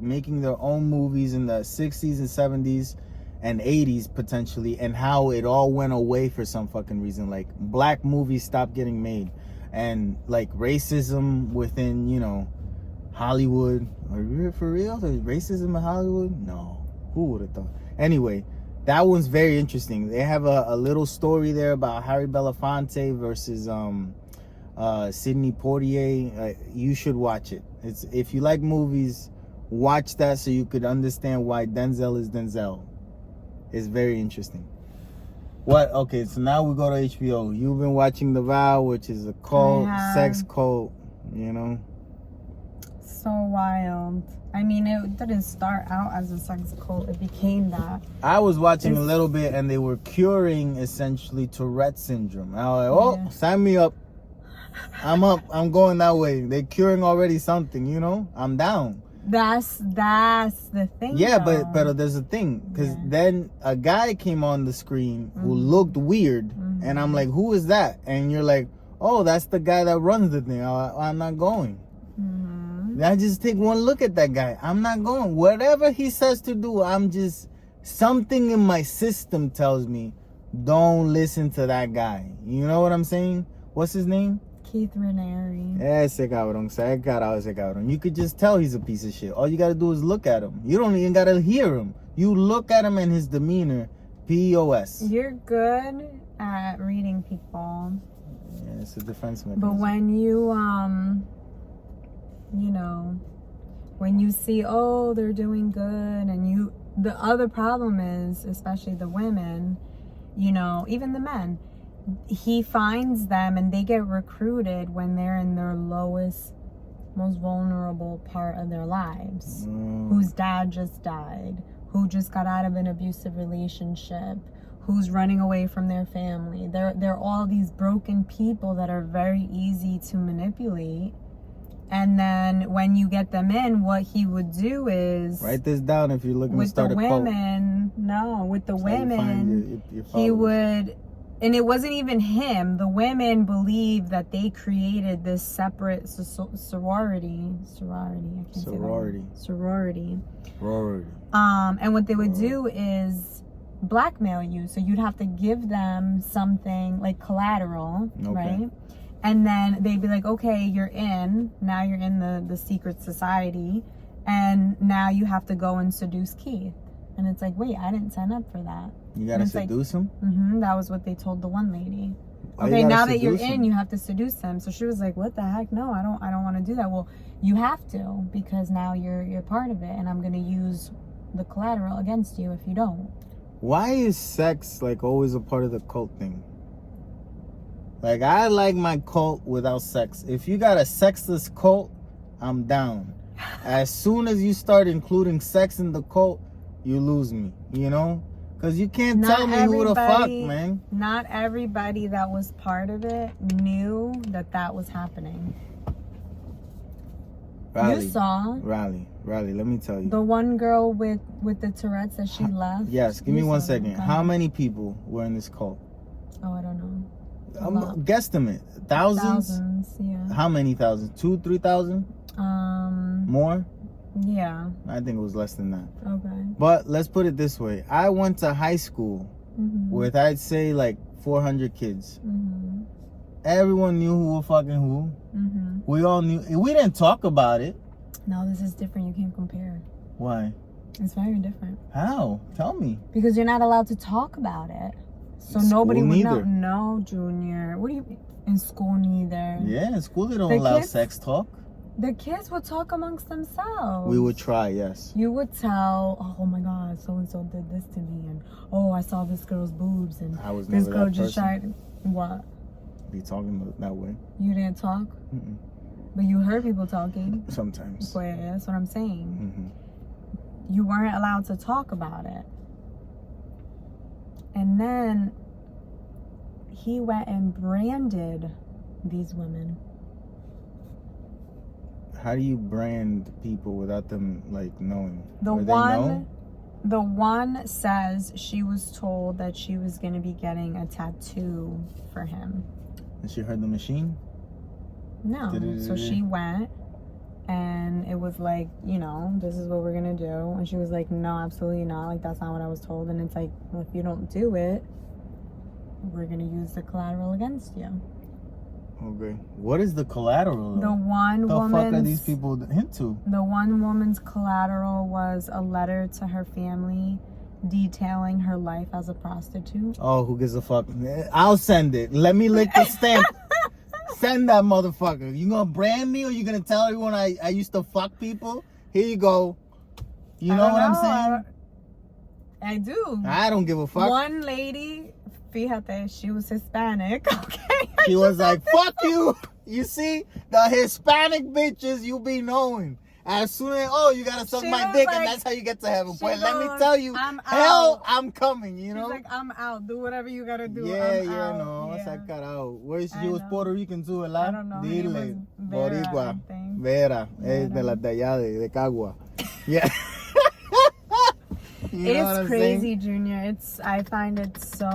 [SPEAKER 2] making their own movies in the 60s and 70s and 80s potentially, and how it all went away for some fucking reason. Like black movies stopped getting made, and like racism within, you know, Hollywood. Are for real? There's racism in Hollywood? No. Who would have thought? Anyway, that one's very interesting. They have a little story there about Harry Belafonte versus Sidney Poitier. You should watch it. It's, if you like movies, watch that so you could understand why Denzel is Denzel. It's very interesting. What? Okay, so now we go to HBO. You've been watching The Vow, which is a cult, sex cult, you know?
[SPEAKER 1] So wild. I mean, it didn't start out as a sex cult. It became that.
[SPEAKER 2] I was watching a little bit, and they were curing, essentially, Tourette syndrome. I was like, sign me up. I'm up. I'm going that way. They're curing already something, you know? I'm down.
[SPEAKER 1] That's the thing.
[SPEAKER 2] Yeah, but there's a thing. Because then a guy came on the screen who looked weird, and I'm like, who is that? And you're like, oh, that's the guy that runs the thing. I'm not going. I just take one look at that guy. I'm not going. Whatever he says to do, I'm just... Something in my system tells me, don't listen to that guy. You know what I'm saying? What's his name?
[SPEAKER 1] Keith Raniere.
[SPEAKER 2] Ese cabrón. You could just tell he's a piece of shit. All you gotta do is look at him. You don't even gotta hear him. You look at him and his demeanor. POS.
[SPEAKER 1] You're good at reading people.
[SPEAKER 2] Yeah, it's a defense mechanism.
[SPEAKER 1] But when you you know, when you see, oh, they're doing good, and the other problem is, especially the women, you know, even the men, he finds them and they get recruited when they're in their lowest, most vulnerable part of their lives, whose dad just died, who just got out of an abusive relationship, who's running away from their family. They're all these broken people that are very easy to manipulate. And then when you get them in, what he would do is...
[SPEAKER 2] Write this down if you're looking to start a cult.
[SPEAKER 1] With the women, he would... And it wasn't even him. The women believed that they created this separate sorority. And what they would do is blackmail you. So you'd have to give them something like collateral, right? And then they'd be like, okay, you're in. Now you're in the secret society. And now you have to go and seduce Keith. And it's like, wait, I didn't sign up for that.
[SPEAKER 2] You gotta seduce him?
[SPEAKER 1] That was what they told the one lady. Okay, now that you're in, you have to seduce him. So she was like, what the heck? No, I don't want to do that. Well, you have to, because now you're part of it. And I'm going to use the collateral against you if you don't.
[SPEAKER 2] Why is sex like always a part of the cult thing? Like, I like my cult without sex. If you got a sexless cult, I'm down. As soon as you start including sex in the cult, you lose me, you know? Because you can't tell me who the fuck, man.
[SPEAKER 1] Not everybody that was part of it knew that was happening.
[SPEAKER 2] Riley,
[SPEAKER 1] you saw.
[SPEAKER 2] Riley, let me tell you.
[SPEAKER 1] The one girl with the Tourette's that she left.
[SPEAKER 2] Yes, give me 1 second. How many people were in this cult?
[SPEAKER 1] Oh, I don't know.
[SPEAKER 2] Guesstimate. Thousands?
[SPEAKER 1] Thousands, yeah.
[SPEAKER 2] How many thousands? 2,000, 3,000? More?
[SPEAKER 1] Yeah.
[SPEAKER 2] I think it was less than that.
[SPEAKER 1] Okay.
[SPEAKER 2] But let's put it this way. I went to high school with, I'd say, like 400 kids. Everyone knew who was fucking who. We all knew. We didn't talk about it.
[SPEAKER 1] No, this is different. You can't compare.
[SPEAKER 2] Why?
[SPEAKER 1] It's very different.
[SPEAKER 2] How? Tell me.
[SPEAKER 1] Because you're not allowed to talk about it. So nobody would know. No, Junior. What do you... In school, neither.
[SPEAKER 2] Yeah, in school they don't allow sex talk.
[SPEAKER 1] The kids would talk amongst themselves.
[SPEAKER 2] We would try, yes.
[SPEAKER 1] You would tell, oh my God, so-and-so did this to me. And, oh, I saw this girl's boobs. And
[SPEAKER 2] I was
[SPEAKER 1] this
[SPEAKER 2] never
[SPEAKER 1] girl
[SPEAKER 2] that
[SPEAKER 1] just
[SPEAKER 2] person.
[SPEAKER 1] tried... What?
[SPEAKER 2] Be talking that way.
[SPEAKER 1] You didn't talk? But you heard people talking.
[SPEAKER 2] Sometimes.
[SPEAKER 1] Well, that's what I'm saying. You weren't allowed to talk about it. And then he went and branded these women.
[SPEAKER 2] How do you brand people without them like knowing?
[SPEAKER 1] The one says she was told that she was going to be getting a tattoo for him.
[SPEAKER 2] And she heard the machine?
[SPEAKER 1] No. So she went and it was like, you know, this is what we're going to do. And she was like, no, absolutely not. Like, that's not what I was told. And it's like, well, if you don't do it, we're going to use the collateral against you.
[SPEAKER 2] Okay. What is the collateral?
[SPEAKER 1] The fuck
[SPEAKER 2] are these people into?
[SPEAKER 1] The one woman's collateral was a letter to her family detailing her life as a prostitute.
[SPEAKER 2] Oh, who gives a fuck? I'll send it. Let me lick the stamp. Send that motherfucker. You gonna brand me or you gonna tell everyone I used to fuck people? Here you go. You know what I'm saying?
[SPEAKER 1] I do.
[SPEAKER 2] I don't give a fuck.
[SPEAKER 1] One lady, fíjate, she was Hispanic. Okay.
[SPEAKER 2] She was like, fuck you. You see? The Hispanic bitches you be knowing. As soon as, you gotta suck my dick, and that's how you get to heaven. But let me tell you, I'm coming, you know?
[SPEAKER 1] She's like, I'm out. Do whatever you gotta do.
[SPEAKER 2] No. Sacar out. She was Puerto Rican too, ¿verdad?
[SPEAKER 1] I don't know.
[SPEAKER 2] Dile.
[SPEAKER 1] Vera,
[SPEAKER 2] Boricua. Vera. Es de la de allá, de Cagua. Yeah.
[SPEAKER 1] It's crazy, Junior. I find it so...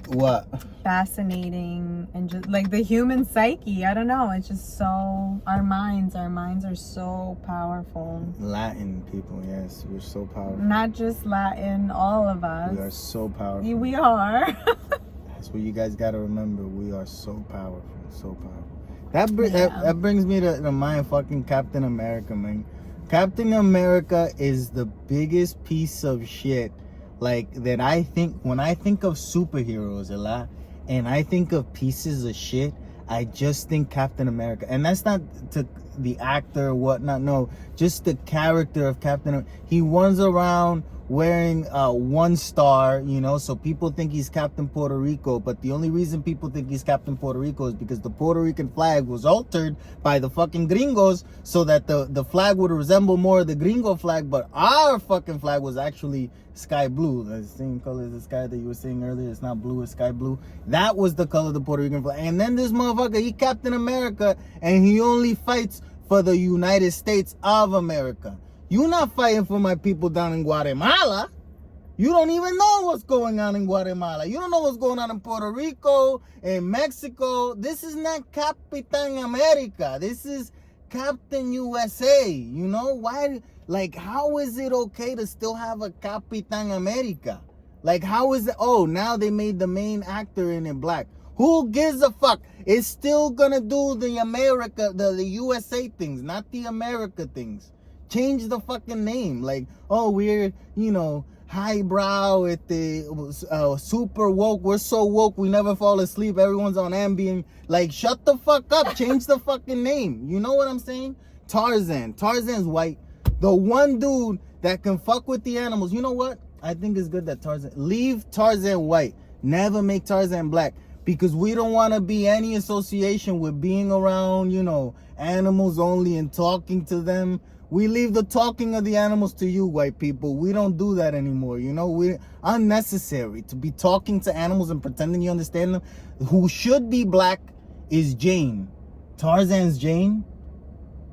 [SPEAKER 2] What?
[SPEAKER 1] Fascinating, and just like the human psyche. I don't know. It's just so... Our minds are so powerful.
[SPEAKER 2] Latin people, yes. We're so powerful.
[SPEAKER 1] Not just Latin, all of us.
[SPEAKER 2] We are so powerful.
[SPEAKER 1] We are.
[SPEAKER 2] That's what you guys got to remember. We are so powerful. So powerful. That brings me to mind fucking Captain America, man. Captain America is the biggest piece of shit, like, that I think, when I think of superheroes a lot, and I think of pieces of shit, I just think Captain America. And that's not to the actor or whatnot, no, just the character of Captain America. He runs around wearing one star, you know, so people think he's Captain Puerto Rico, but the only reason people think he's Captain Puerto Rico is because the Puerto Rican flag was altered by the fucking gringos so that the flag would resemble more of the gringo flag, but our fucking flag was actually sky blue, the same color as the sky that you were saying earlier. It's not blue, it's sky blue. That was the color of the Puerto Rican flag. And then this motherfucker, he Captain America, and he only fights for the United States of America. You're not fighting for my people down in Guatemala. You don't even know what's going on in Guatemala. You don't know what's going on in Puerto Rico, in Mexico. This is not Capitan America. This is Captain USA. You know why? Like, how is it okay to still have a Capitan America? Like, how is it? Oh, now they made the main actor in it black. Who gives a fuck? It's still gonna do the America, the USA things, not the America things. Change the fucking name. Like, oh, we're, you know, highbrow at the super woke. We're so woke we never fall asleep. Everyone's on Ambien. Like, shut the fuck up. Change the fucking name. You know what I'm saying? Tarzan. Tarzan's white. The one dude that can fuck with the animals. You know what? I think it's good that leave Tarzan white. Never make Tarzan black. Because we don't want to be any association with being around, you know, animals only and talking to them. We leave the talking of the animals to you, white people. We don't do that anymore. You know, we're unnecessary to be talking to animals and pretending you understand them. Who should be black is Jane. Tarzan's Jane.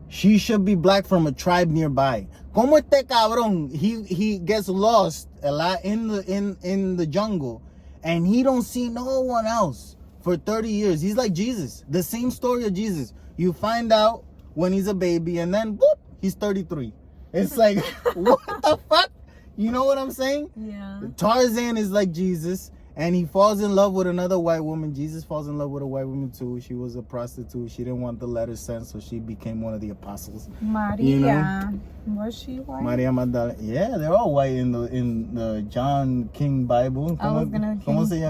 [SPEAKER 2] She should be black from a tribe nearby. Como este cabrón, he gets lost a lot in the jungle, and he don't see no one else for 30 years. He's like Jesus. The same story of Jesus. You find out when he's a baby, and then whoop, he's 33. It's like, what the fuck? You know what I'm saying?
[SPEAKER 1] Yeah.
[SPEAKER 2] Tarzan is like Jesus, and he falls in love with another white woman. Jesus falls in love with a white woman too. She was a prostitute. She didn't want the letters sent, so she became one of the apostles.
[SPEAKER 1] Maria.
[SPEAKER 2] You know?
[SPEAKER 1] Was she white?
[SPEAKER 2] Maria Magdalena. Yeah, they're all white in the John King Bible.
[SPEAKER 1] I was gonna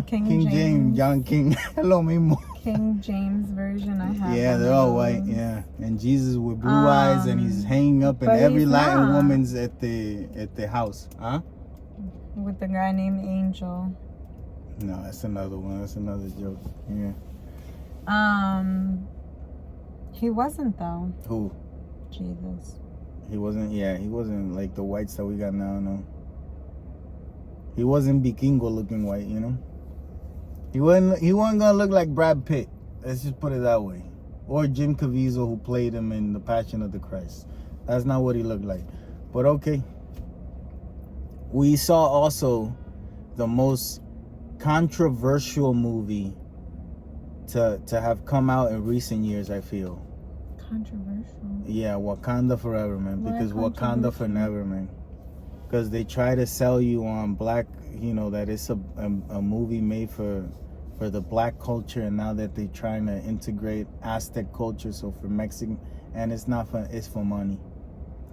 [SPEAKER 2] King James. John King. Hello, mismo.
[SPEAKER 1] King James version. I have.
[SPEAKER 2] Yeah, they're all white. Yeah, and Jesus with blue eyes, and he's hanging up in every Latin woman's at the house. Huh?
[SPEAKER 1] With the guy named Angel.
[SPEAKER 2] No, that's another one. That's another joke. Yeah.
[SPEAKER 1] He wasn't though.
[SPEAKER 2] Who?
[SPEAKER 1] Jesus.
[SPEAKER 2] He wasn't. Yeah, he wasn't like the whites that we got now. No. He wasn't Vikingo looking white. You know. He wasn't gonna look like Brad Pitt. Let's just put it that way. Or Jim Caviezel, who played him in The Passion of the Christ. That's not what he looked like. But okay. We saw also the most controversial movie to have come out in recent years, I feel.
[SPEAKER 1] Controversial?
[SPEAKER 2] Yeah, Wakanda Forever, man. Because Wakanda for never, man. Because they try to sell you on black, you know, that it's a movie made for the black culture, and now that they're trying to integrate Aztec culture, so for Mexican, and it's not for, it's for money.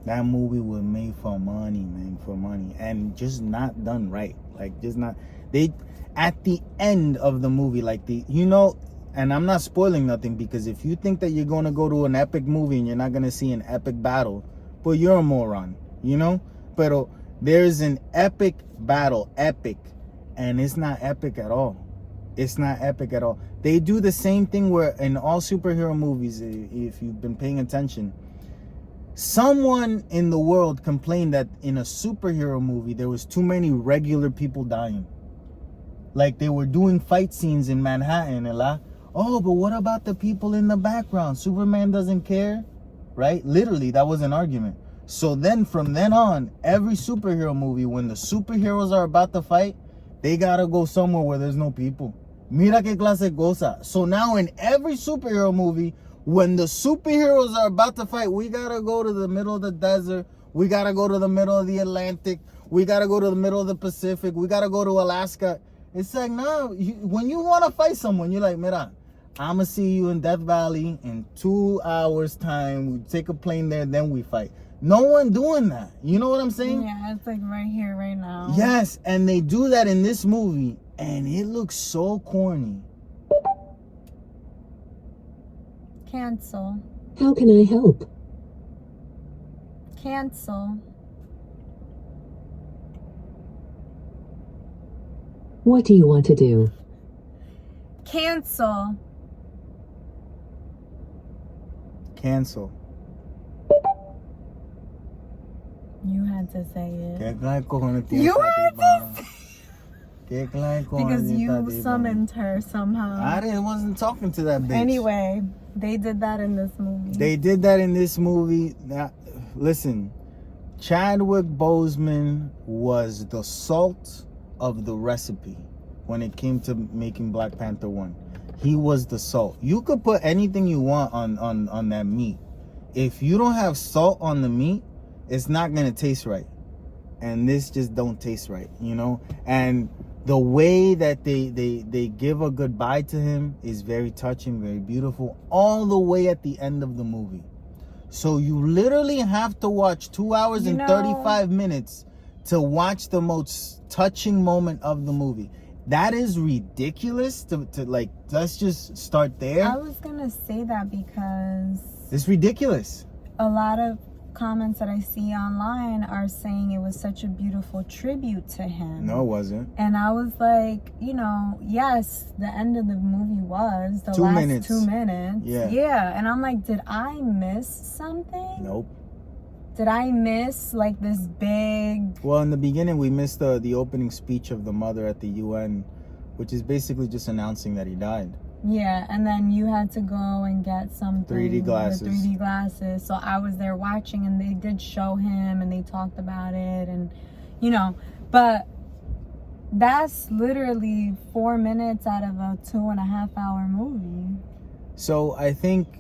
[SPEAKER 2] That movie was made for money, man, for money, and just not done right. Like, just not, they, at the end of the movie, like you know, and I'm not spoiling nothing, because if you think that you're going to go to an epic movie and you're not going to see an epic battle, but you're a moron, you know? Pero there's an epic battle, epic, and it's not epic at all. It's not epic at all. They do the same thing where in all superhero movies, if you've been paying attention, someone in the world complained that in a superhero movie, there was too many regular people dying. Like they were doing fight scenes in Manhattan, oh, but what about the people in the background? Superman doesn't care, right? Literally, that was an argument. So then from then on, every superhero movie, when the superheroes are about to fight, they gotta go somewhere where there's no people. Mira que clase cosa. So now in every superhero movie, when the superheroes are about to fight, we gotta go to the middle of the desert. We gotta go to the middle of the Atlantic. We gotta go to the middle of the Pacific. We gotta go to Alaska. It's like, no, when you want to fight someone, you're like, mira, I'm going to see you in Death Valley in 2 hours time. We take a plane there, then we fight. No one doing that. You know what I'm saying?
[SPEAKER 1] Yeah, it's like right here, right now.
[SPEAKER 2] Yes, and they do that in this movie, and it looks so corny.
[SPEAKER 1] Cancel.
[SPEAKER 3] How can I help?
[SPEAKER 1] Cancel.
[SPEAKER 3] What do you want to do?
[SPEAKER 1] Cancel.
[SPEAKER 2] Cancel.
[SPEAKER 1] You had to say it.
[SPEAKER 2] You
[SPEAKER 1] had to say because you summoned her somehow.
[SPEAKER 2] I wasn't talking to that bitch.
[SPEAKER 1] Anyway, they did that in this movie.
[SPEAKER 2] They did that in this movie. Now, listen, Chadwick Boseman was the salt of the recipe when it came to making Black Panther 1. He was the salt. You could put anything you want on that meat. If you don't have salt on the meat, it's not gonna taste right. And this just don't taste right, you know? And the way that they give a goodbye to him is very touching, very beautiful, all the way at the end of the movie. So you literally have to watch 2 hours and 35 minutes to watch the most touching moment of the movie. That is ridiculous to like, let's just start there.
[SPEAKER 1] I was gonna say that because
[SPEAKER 2] it's ridiculous.
[SPEAKER 1] A lot of comments that I see online are saying it was such a beautiful tribute to him.
[SPEAKER 2] No, it wasn't.
[SPEAKER 1] And I was like, you know, yes, the end of the movie was the last 2 minutes. Yeah. And I'm like, did I miss something?
[SPEAKER 2] Nope.
[SPEAKER 1] Did I miss like this big...
[SPEAKER 2] Well, in the beginning, we missed the opening speech of the mother at the UN, which is basically just announcing that he died.
[SPEAKER 1] Yeah, and then you had to go and get something.
[SPEAKER 2] 3D glasses.
[SPEAKER 1] The 3D glasses. So I was there watching, and they did show him, and they talked about it, and, you know. But that's literally 4 minutes out of a 2.5 hour movie.
[SPEAKER 2] So I think...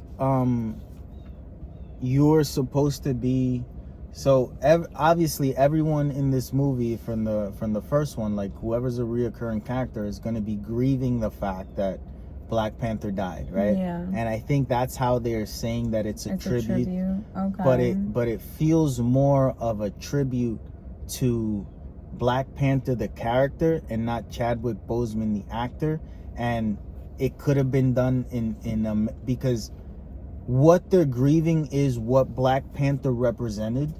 [SPEAKER 2] you're supposed to be. So obviously everyone in this movie from the first one, like whoever's a reoccurring character, is going to be grieving the fact that Black Panther died, right?
[SPEAKER 1] Yeah.
[SPEAKER 2] And I think that's how they're saying that it's a tribute.
[SPEAKER 1] Okay.
[SPEAKER 2] But it feels more of a tribute to Black Panther the character and not Chadwick Boseman the actor. And it could have been done in because what they're grieving is what Black Panther represented,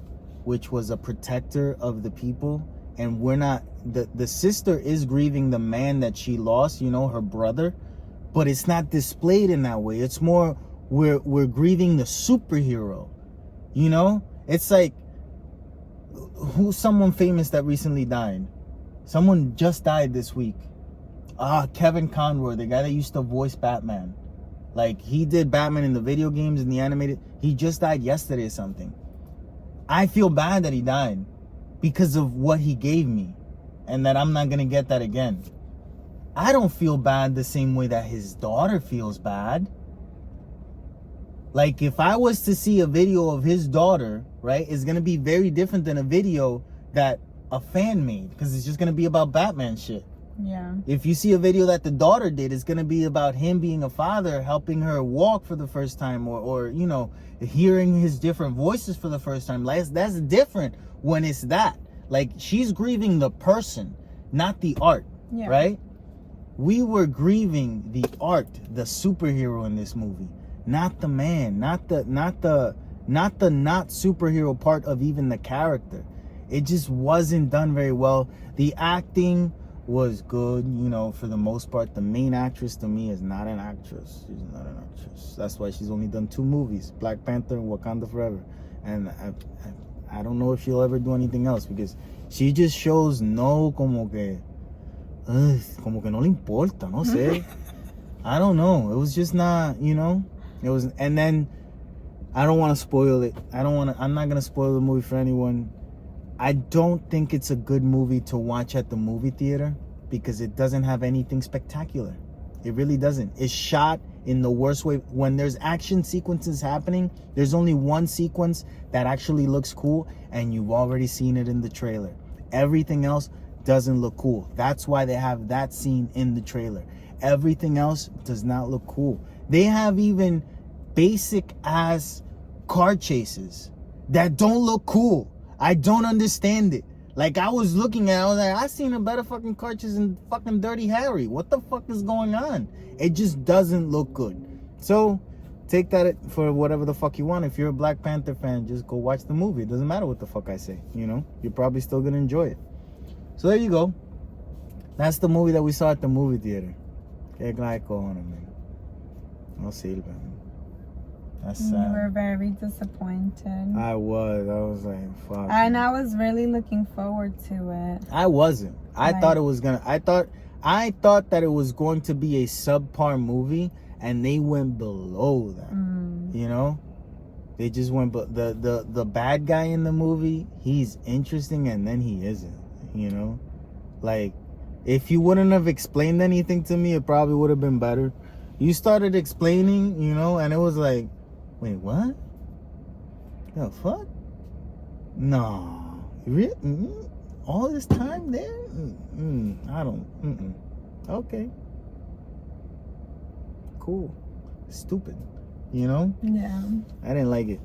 [SPEAKER 2] which was a protector of the people. And we're not, the sister is grieving the man that she lost, you know, her brother, but it's not displayed in that way. It's more, we're grieving the superhero, you know? It's like, who's someone famous that recently died? Someone just died this week. Kevin Conroy, the guy that used to voice Batman. Like, he did Batman in the video games and the animated. He just died yesterday or something. I feel bad that he died because of what he gave me and that I'm not going to get that again. I don't feel bad the same way that his daughter feels bad. Like, if I was to see a video of his daughter, right, it's going to be very different than a video that a fan made, because it's just going to be about Batman shit.
[SPEAKER 1] Yeah. If
[SPEAKER 2] you see a video that the daughter did, it's going to be about him being a father, helping her walk for the first time, or you know, hearing his different voices for the first time. That's different when it's that. Like, she's grieving the person, not the art, right? We were grieving the art, the superhero in this movie, not the man, not the not superhero part of even the character. It just wasn't done very well. The acting was good, you know, for the most part. The main actress to me is not an actress. She's not an actress. That's why she's only done 2 movies, Black Panther and Wakanda Forever. And I don't know if she'll ever do anything else, because she just shows no como que no le importa, no sé. I don't know. It was just not, you know. It was, and then I don't want to spoil it. I'm not going to spoil the movie for anyone. I don't think it's a good movie to watch at the movie theater because it doesn't have anything spectacular. It really doesn't. It's shot in the worst way. When there's action sequences happening, there's only one sequence that actually looks cool, and you've already seen it in the trailer. Everything else doesn't look cool. That's why they have that scene in the trailer. Everything else does not look cool. They have even basic ass car chases that don't look cool. I don't understand it. Like, I was looking at it, I was like, I seen a better fucking car chase than fucking Dirty Harry. What the fuck is going on? It just doesn't look good. So take that for whatever the fuck you want. If you're a Black Panther fan, just go watch the movie. It doesn't matter what the fuck I say, you know? You're probably still gonna enjoy it. So there you go. That's the movie that we saw at the movie theater. Que cojones, man. No sirve, man. That's sad.
[SPEAKER 1] You were very disappointed.
[SPEAKER 2] I was like, fuck.
[SPEAKER 1] And I was really looking forward to it.
[SPEAKER 2] I wasn't. I thought that it was going to be a subpar movie, and they went below that. You know? They just went, but the bad guy in the movie, he's interesting, and then he isn't, you know? Like, if you wouldn't have explained anything to me, it probably would have been better. You started explaining, you know, and it was like, wait, what? The fuck? No. Really? All this time there? I don't. Okay. Cool. Stupid. You know?
[SPEAKER 1] Yeah.
[SPEAKER 2] I didn't like it.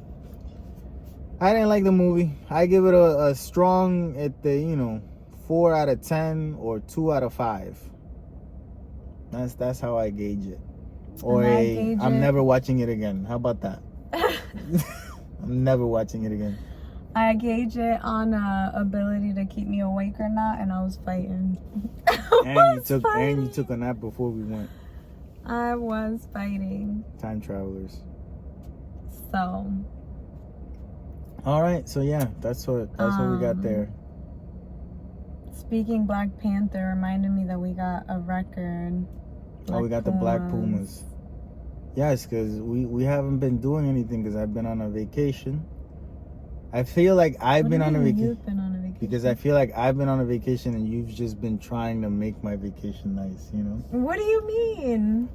[SPEAKER 2] I didn't like the movie. I give it a strong, at the, you know, 4 out of 10 or 2 out of 5. That's how I gauge it. Or I'm never watching it again. How about that? I'm never watching it again.
[SPEAKER 1] I gauge it on ability to keep me awake or not, and I was fighting.
[SPEAKER 2] And you took a nap before we went.
[SPEAKER 1] I was fighting.
[SPEAKER 2] Time travelers.
[SPEAKER 1] So.
[SPEAKER 2] All right, so yeah, that's what we got there.
[SPEAKER 1] Speaking Black Panther reminded me that we got a record.
[SPEAKER 2] We got the Black Pumas. Yes, because we haven't been doing anything because I've been on a vacation. I feel like I've been on a vacation.
[SPEAKER 1] You've been on a vacation?
[SPEAKER 2] Because I feel like I've been on a vacation and you've just been trying to make my vacation nice, you know?
[SPEAKER 1] What do you mean?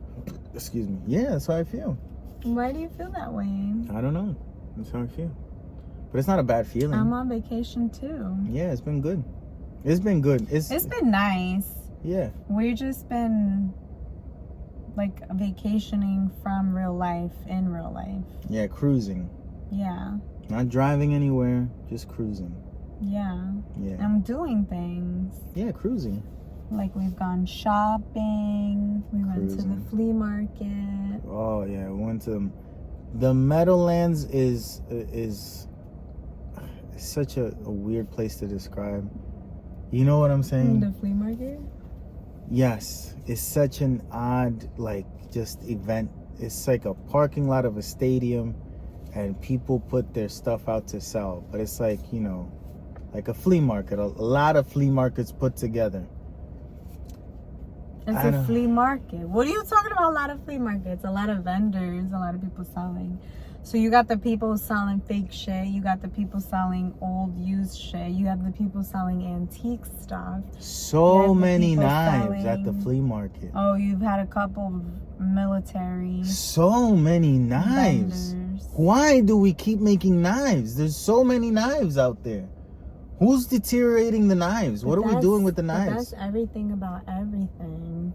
[SPEAKER 2] Excuse me. Yeah, that's how I feel.
[SPEAKER 1] Why do you feel that way?
[SPEAKER 2] I don't know. That's how I feel. But it's not a bad feeling.
[SPEAKER 1] I'm on vacation too.
[SPEAKER 2] Yeah, it's been good. It's been good. It's
[SPEAKER 1] been nice.
[SPEAKER 2] Yeah.
[SPEAKER 1] We've just been like vacationing from real life in real life.
[SPEAKER 2] Yeah, cruising.
[SPEAKER 1] Yeah.
[SPEAKER 2] Not driving anywhere, just cruising.
[SPEAKER 1] Yeah.
[SPEAKER 2] Yeah.
[SPEAKER 1] I'm doing things.
[SPEAKER 2] Yeah, cruising.
[SPEAKER 1] Like we've gone shopping. We went to the flea market.
[SPEAKER 2] Oh yeah, we went to the Meadowlands. Is such a weird place to describe. You know what I'm saying?
[SPEAKER 1] The flea market?
[SPEAKER 2] Yes. It's such an odd, like, just event. It's like a parking lot of a stadium, and people put their stuff out to sell. But it's like, you know, like a flea market. A lot of flea markets put together.
[SPEAKER 1] It's a flea market. What are you talking about? A lot of flea markets, a lot of vendors, a lot of people selling. So you got the people selling fake shit. You got the people selling old used shit. You have the people selling antique stuff.
[SPEAKER 2] So many knives at the flea market.
[SPEAKER 1] Oh, you've had a couple of military.
[SPEAKER 2] So many knives. Vendors. Why do we keep making knives? There's so many knives out there. Who's deteriorating the knives? What are we doing with the knives?
[SPEAKER 1] That's everything about everything.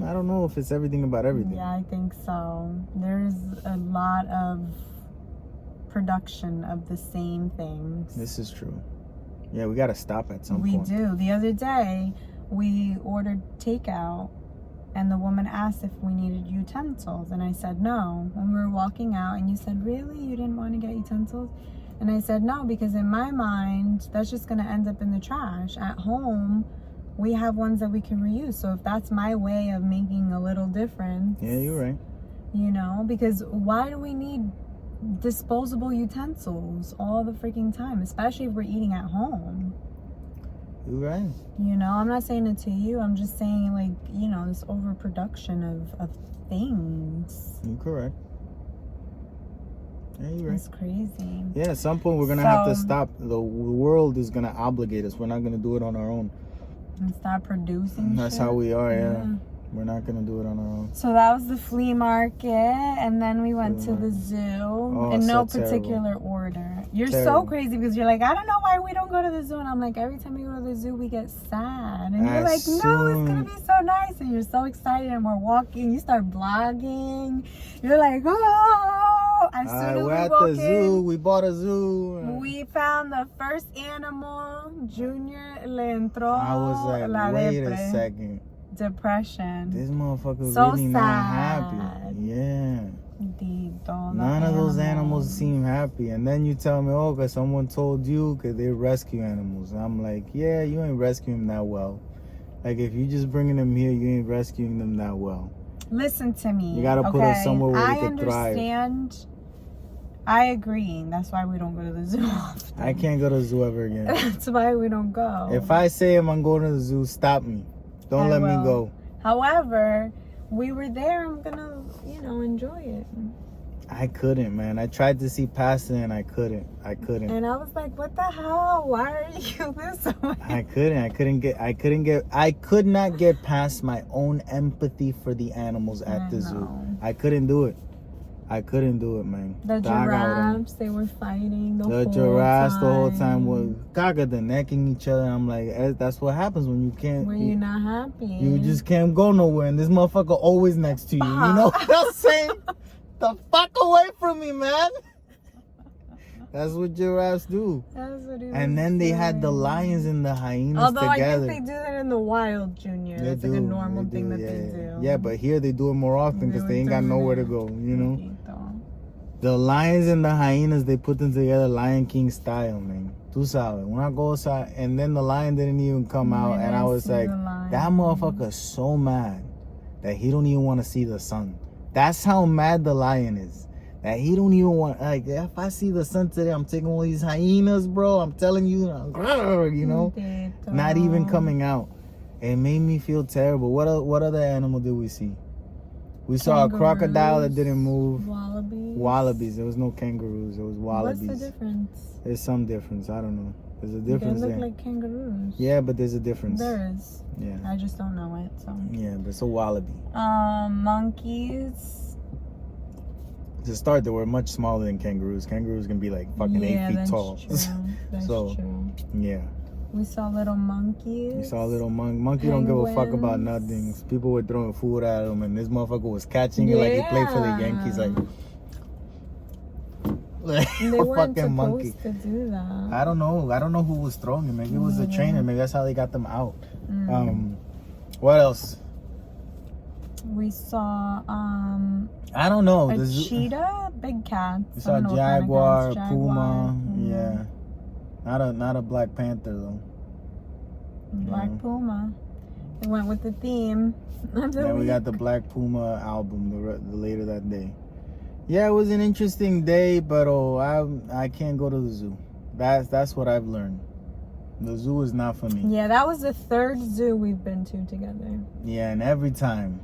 [SPEAKER 2] I don't know if it's everything about everything.
[SPEAKER 1] Yeah, I think so. There's a lot of production of the same things.
[SPEAKER 2] This is true. Yeah, we got to stop at some point.
[SPEAKER 1] We do. The other day, we ordered takeout, and the woman asked if we needed utensils, and I said no. When we were walking out, and you said, really? You didn't want to get utensils? And I said no, because in my mind, that's just going to end up in the trash. At home, we have ones that we can reuse. So if that's my way of making a little difference.
[SPEAKER 2] Yeah, you're right.
[SPEAKER 1] You know, because why do we need disposable utensils all the freaking time, especially if we're eating at home?
[SPEAKER 2] You're right.
[SPEAKER 1] You know, I'm not saying it to you. I'm just saying, like, you know, this overproduction of things.
[SPEAKER 2] You're correct. Yeah, you're right.
[SPEAKER 1] It's crazy.
[SPEAKER 2] Yeah, at some point we're going to have to stop. The world is going to obligate us. We're not going to do it on our own.
[SPEAKER 1] And start producing
[SPEAKER 2] That's
[SPEAKER 1] shit.
[SPEAKER 2] how we are, yeah. We're not going to do it on our own.
[SPEAKER 1] So that was the flea market, and then we went to the zoo in no particular order. You're so crazy because you're like, I don't know why we don't go to the zoo. And I'm like, every time we go to the zoo, we get sad. And you're like, no, it's going to be so nice. And you're so excited, and we're walking. You start vlogging. You're like, oh. As soon as
[SPEAKER 2] we're at the zoo. We bought a zoo.
[SPEAKER 1] We found the first animal. Junior le entró
[SPEAKER 2] I was like, wait a second.
[SPEAKER 1] Depression.
[SPEAKER 2] This motherfucker
[SPEAKER 1] so
[SPEAKER 2] really
[SPEAKER 1] sad.
[SPEAKER 2] not happy. Yeah. None of those animals seem happy. And then you tell me, oh, because someone told you because they rescue animals. And I'm like, yeah, you ain't rescuing them that well. Like, if you just bringing them here, you ain't rescuing them that well.
[SPEAKER 1] Listen to me.
[SPEAKER 2] You got to put us somewhere where they can thrive.
[SPEAKER 1] I understand. I agree. That's why we don't go to the zoo often.
[SPEAKER 2] I can't go to the zoo ever again.
[SPEAKER 1] That's why we don't go.
[SPEAKER 2] If I say I'm going to the zoo, stop me. Don't let me go.
[SPEAKER 1] However, we were there. I'm going to, you know, enjoy it.
[SPEAKER 2] I couldn't, man. I tried to see past it and I couldn't.
[SPEAKER 1] And I was like, what the hell? Why are you this way?
[SPEAKER 2] I could not get past my own empathy for the animals at the zoo. I couldn't do it. I couldn't do it, man.
[SPEAKER 1] The giraffes, they were fighting the whole
[SPEAKER 2] giraffes
[SPEAKER 1] time.
[SPEAKER 2] The whole time were the necking each other. I'm like, that's what happens when you can't.
[SPEAKER 1] When you're not happy.
[SPEAKER 2] You just can't go nowhere, and this motherfucker always next to you. You know what I'm saying? The fuck away from me, man. That's what giraffes do.
[SPEAKER 1] That's what
[SPEAKER 2] and then they had the lions and the hyenas together.
[SPEAKER 1] I think they do that in the wild, Junior. That's like a normal thing that they do.
[SPEAKER 2] Yeah, but here they do it more often because they ain't got nowhere to go, you know? The lions and the hyenas, they put them together Lion King style, man. Tú sabes. When I go outside, and then the lion didn't even come out, and I was like, that motherfucker's so mad that he don't even want to see the sun. That's how mad the lion is. That he don't even want, like, if I see the sun today, I'm taking all these hyenas, bro. I'm telling you, you know, not even coming out. It made me feel terrible. What other animal did we see? We saw a crocodile that didn't move. Wallabies. There was no kangaroos. It was wallabies.
[SPEAKER 1] What's the difference?
[SPEAKER 2] There's some difference. I don't know. There's a difference.
[SPEAKER 1] They look like kangaroos.
[SPEAKER 2] Yeah, but there's a difference.
[SPEAKER 1] There is.
[SPEAKER 2] Yeah.
[SPEAKER 1] I just don't know it. So.
[SPEAKER 2] Yeah, but it's a wallaby.
[SPEAKER 1] Monkeys.
[SPEAKER 2] To start, they were much smaller than kangaroos. Kangaroos can be like fucking 8 feet tall.
[SPEAKER 1] True. That's
[SPEAKER 2] so,
[SPEAKER 1] true.
[SPEAKER 2] Yeah.
[SPEAKER 1] We saw little monkeys.
[SPEAKER 2] We saw a little monkey. Don't give a fuck about nothing. People were throwing food at him, and this motherfucker was catching it like he played for the Yankees. Like
[SPEAKER 1] they
[SPEAKER 2] a
[SPEAKER 1] weren't
[SPEAKER 2] fucking monkey.
[SPEAKER 1] To do that.
[SPEAKER 2] I don't know who was throwing it. Maybe it was the trainer. Maybe that's how they got them out. What else?
[SPEAKER 1] We saw
[SPEAKER 2] I don't know.
[SPEAKER 1] a cheetah, big cats.
[SPEAKER 2] We saw jaguar, puma. Yeah. Not a Black Panther though.
[SPEAKER 1] Black Puma. It went with the theme.
[SPEAKER 2] Yeah, we got the Black Puma album the later that day. Yeah, it was an interesting day, but I can't go to the zoo. That's what I've learned. The zoo is not for me.
[SPEAKER 1] Yeah, that was the third zoo we've been to together.
[SPEAKER 2] Yeah, and every time.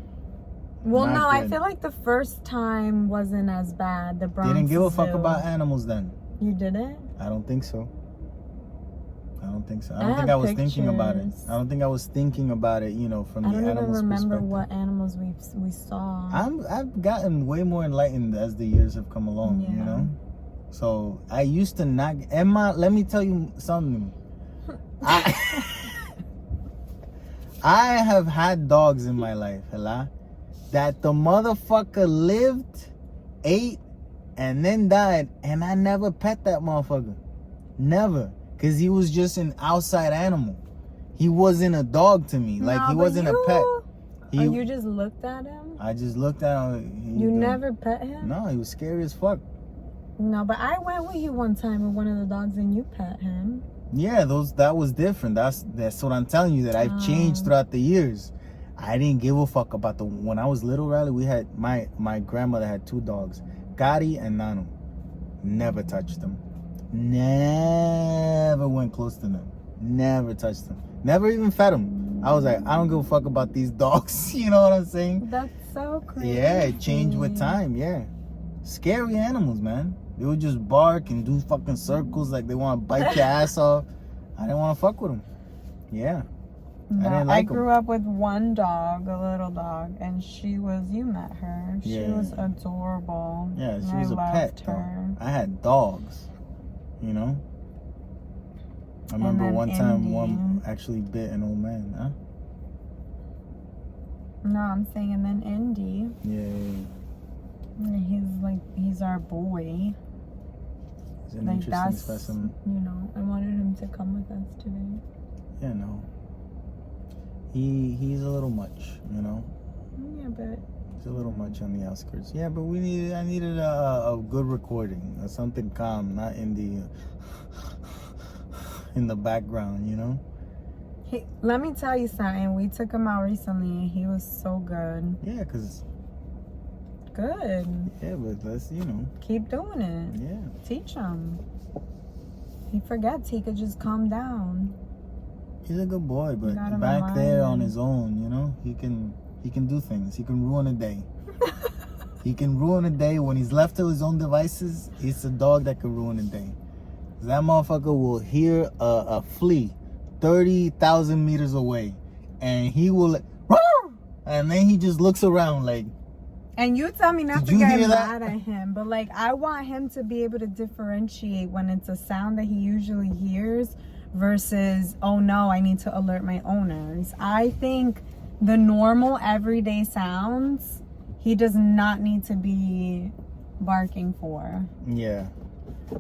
[SPEAKER 1] Well, no, I feel like the first time wasn't as bad. The Bronx
[SPEAKER 2] Didn't give a fuck
[SPEAKER 1] Zoo.
[SPEAKER 2] about animals then.
[SPEAKER 1] You didn't?
[SPEAKER 2] I don't think so. I don't think I was thinking about it. I don't think I was thinking about it, from the animals' perspective.
[SPEAKER 1] I don't even remember what animals we saw.
[SPEAKER 2] I've gotten way more enlightened as the years have come along, So I used to not... Emma, let me tell you something. I have had dogs in my life, that the motherfucker lived, ate, and then died, and I never pet that motherfucker. Never. Because he was just an outside animal. He wasn't a dog to me. He wasn't a pet.
[SPEAKER 1] You just looked at him?
[SPEAKER 2] I just looked at him.
[SPEAKER 1] You never pet him?
[SPEAKER 2] No, he was scary as fuck.
[SPEAKER 1] No, but I went with you one time with one of the dogs and you pet him.
[SPEAKER 2] Yeah, that was different. That's what I'm telling you, that I've changed throughout the years. I didn't give a fuck about when I was little, Riley, we had my grandmother had 2 dogs, Gotti and Nanu. Never touched them. Never went close to them. Never touched them. Never even fed them. I was like, I don't give a fuck about these dogs. You know what I'm saying?
[SPEAKER 1] That's so crazy.
[SPEAKER 2] Yeah, it changed with time. Yeah. Scary animals, man. They would just bark and do fucking circles like they want to bite your ass off. I didn't want to fuck with them. Yeah.
[SPEAKER 1] No,
[SPEAKER 2] I didn't like
[SPEAKER 1] I grew up with one dog, a little dog, and you met her. She was adorable.
[SPEAKER 2] Yeah, she was a pet. I had dogs. I remember one time one actually bit an old man, huh?
[SPEAKER 1] No, I'm saying, and then Indy.
[SPEAKER 2] Yeah.
[SPEAKER 1] He's our boy.
[SPEAKER 2] He's an interesting specimen.
[SPEAKER 1] I wanted him to come with us today.
[SPEAKER 2] Yeah, no. He's a little much,
[SPEAKER 1] Yeah, but
[SPEAKER 2] he's a little much on the outskirts. Yeah, but I needed a good recording, something calm, not in the background,
[SPEAKER 1] Let me tell you something. We took him out recently. He was so good.
[SPEAKER 2] Yeah, cause.
[SPEAKER 1] Good.
[SPEAKER 2] Yeah, but let's
[SPEAKER 1] keep doing it.
[SPEAKER 2] Yeah.
[SPEAKER 1] Teach him. He forgets. He could just calm down.
[SPEAKER 2] He's a good boy, but back there on his own, he can do things. He can ruin a day. He can ruin a day. When he's left to his own devices, it's a dog that can ruin a day. That motherfucker will hear a flea 30,000 meters away, and he will, and then he just looks around like.
[SPEAKER 1] And you tell me not to get mad at him, but I want him to be able to differentiate when it's a sound that he usually hears versus, oh no, I need to alert my owners. I think the normal everyday sounds, he does not need to be barking for.
[SPEAKER 2] Yeah,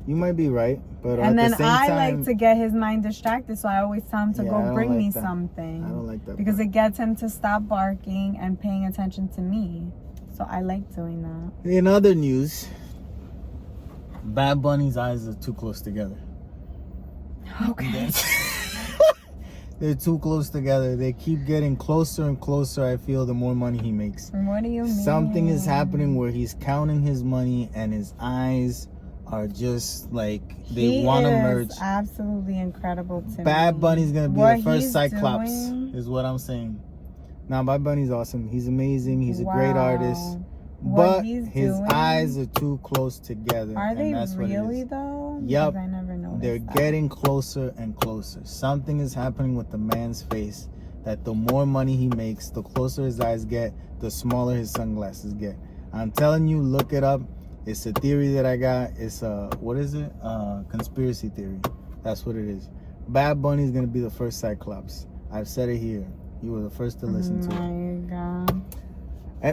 [SPEAKER 2] you might be right, but
[SPEAKER 1] and
[SPEAKER 2] at the same time,
[SPEAKER 1] I like to get his mind distracted, so I always tell him to go bring me something.
[SPEAKER 2] I don't like that
[SPEAKER 1] because it gets him to stop barking and paying attention to me. So I like doing that.
[SPEAKER 2] In other news, Bad Bunny's eyes are too close together.
[SPEAKER 1] Okay.
[SPEAKER 2] They're too close together. They keep getting closer and closer, I feel, the more money he makes.
[SPEAKER 1] What do you mean?
[SPEAKER 2] Something is happening where he's counting his money and his eyes are just like they want to merge.
[SPEAKER 1] Absolutely incredible to me.
[SPEAKER 2] Bad Bunny's going to be the first Cyclops, is what I'm saying. Now, Bad Bunny's awesome. He's amazing. He's a great artist. But his eyes are too close together.
[SPEAKER 1] Are they really though?
[SPEAKER 2] Yep.
[SPEAKER 1] I never noticed.
[SPEAKER 2] They're getting closer and closer. Something is happening with the man's face that the more money he makes, the closer his eyes get, the smaller his sunglasses get. I'm telling you, look it up. It's a theory that I got. It's what is it? Conspiracy theory. That's what it is. Bad Bunny is gonna be the first Cyclops. I've said it here. You were the first to listen to it.
[SPEAKER 1] My God.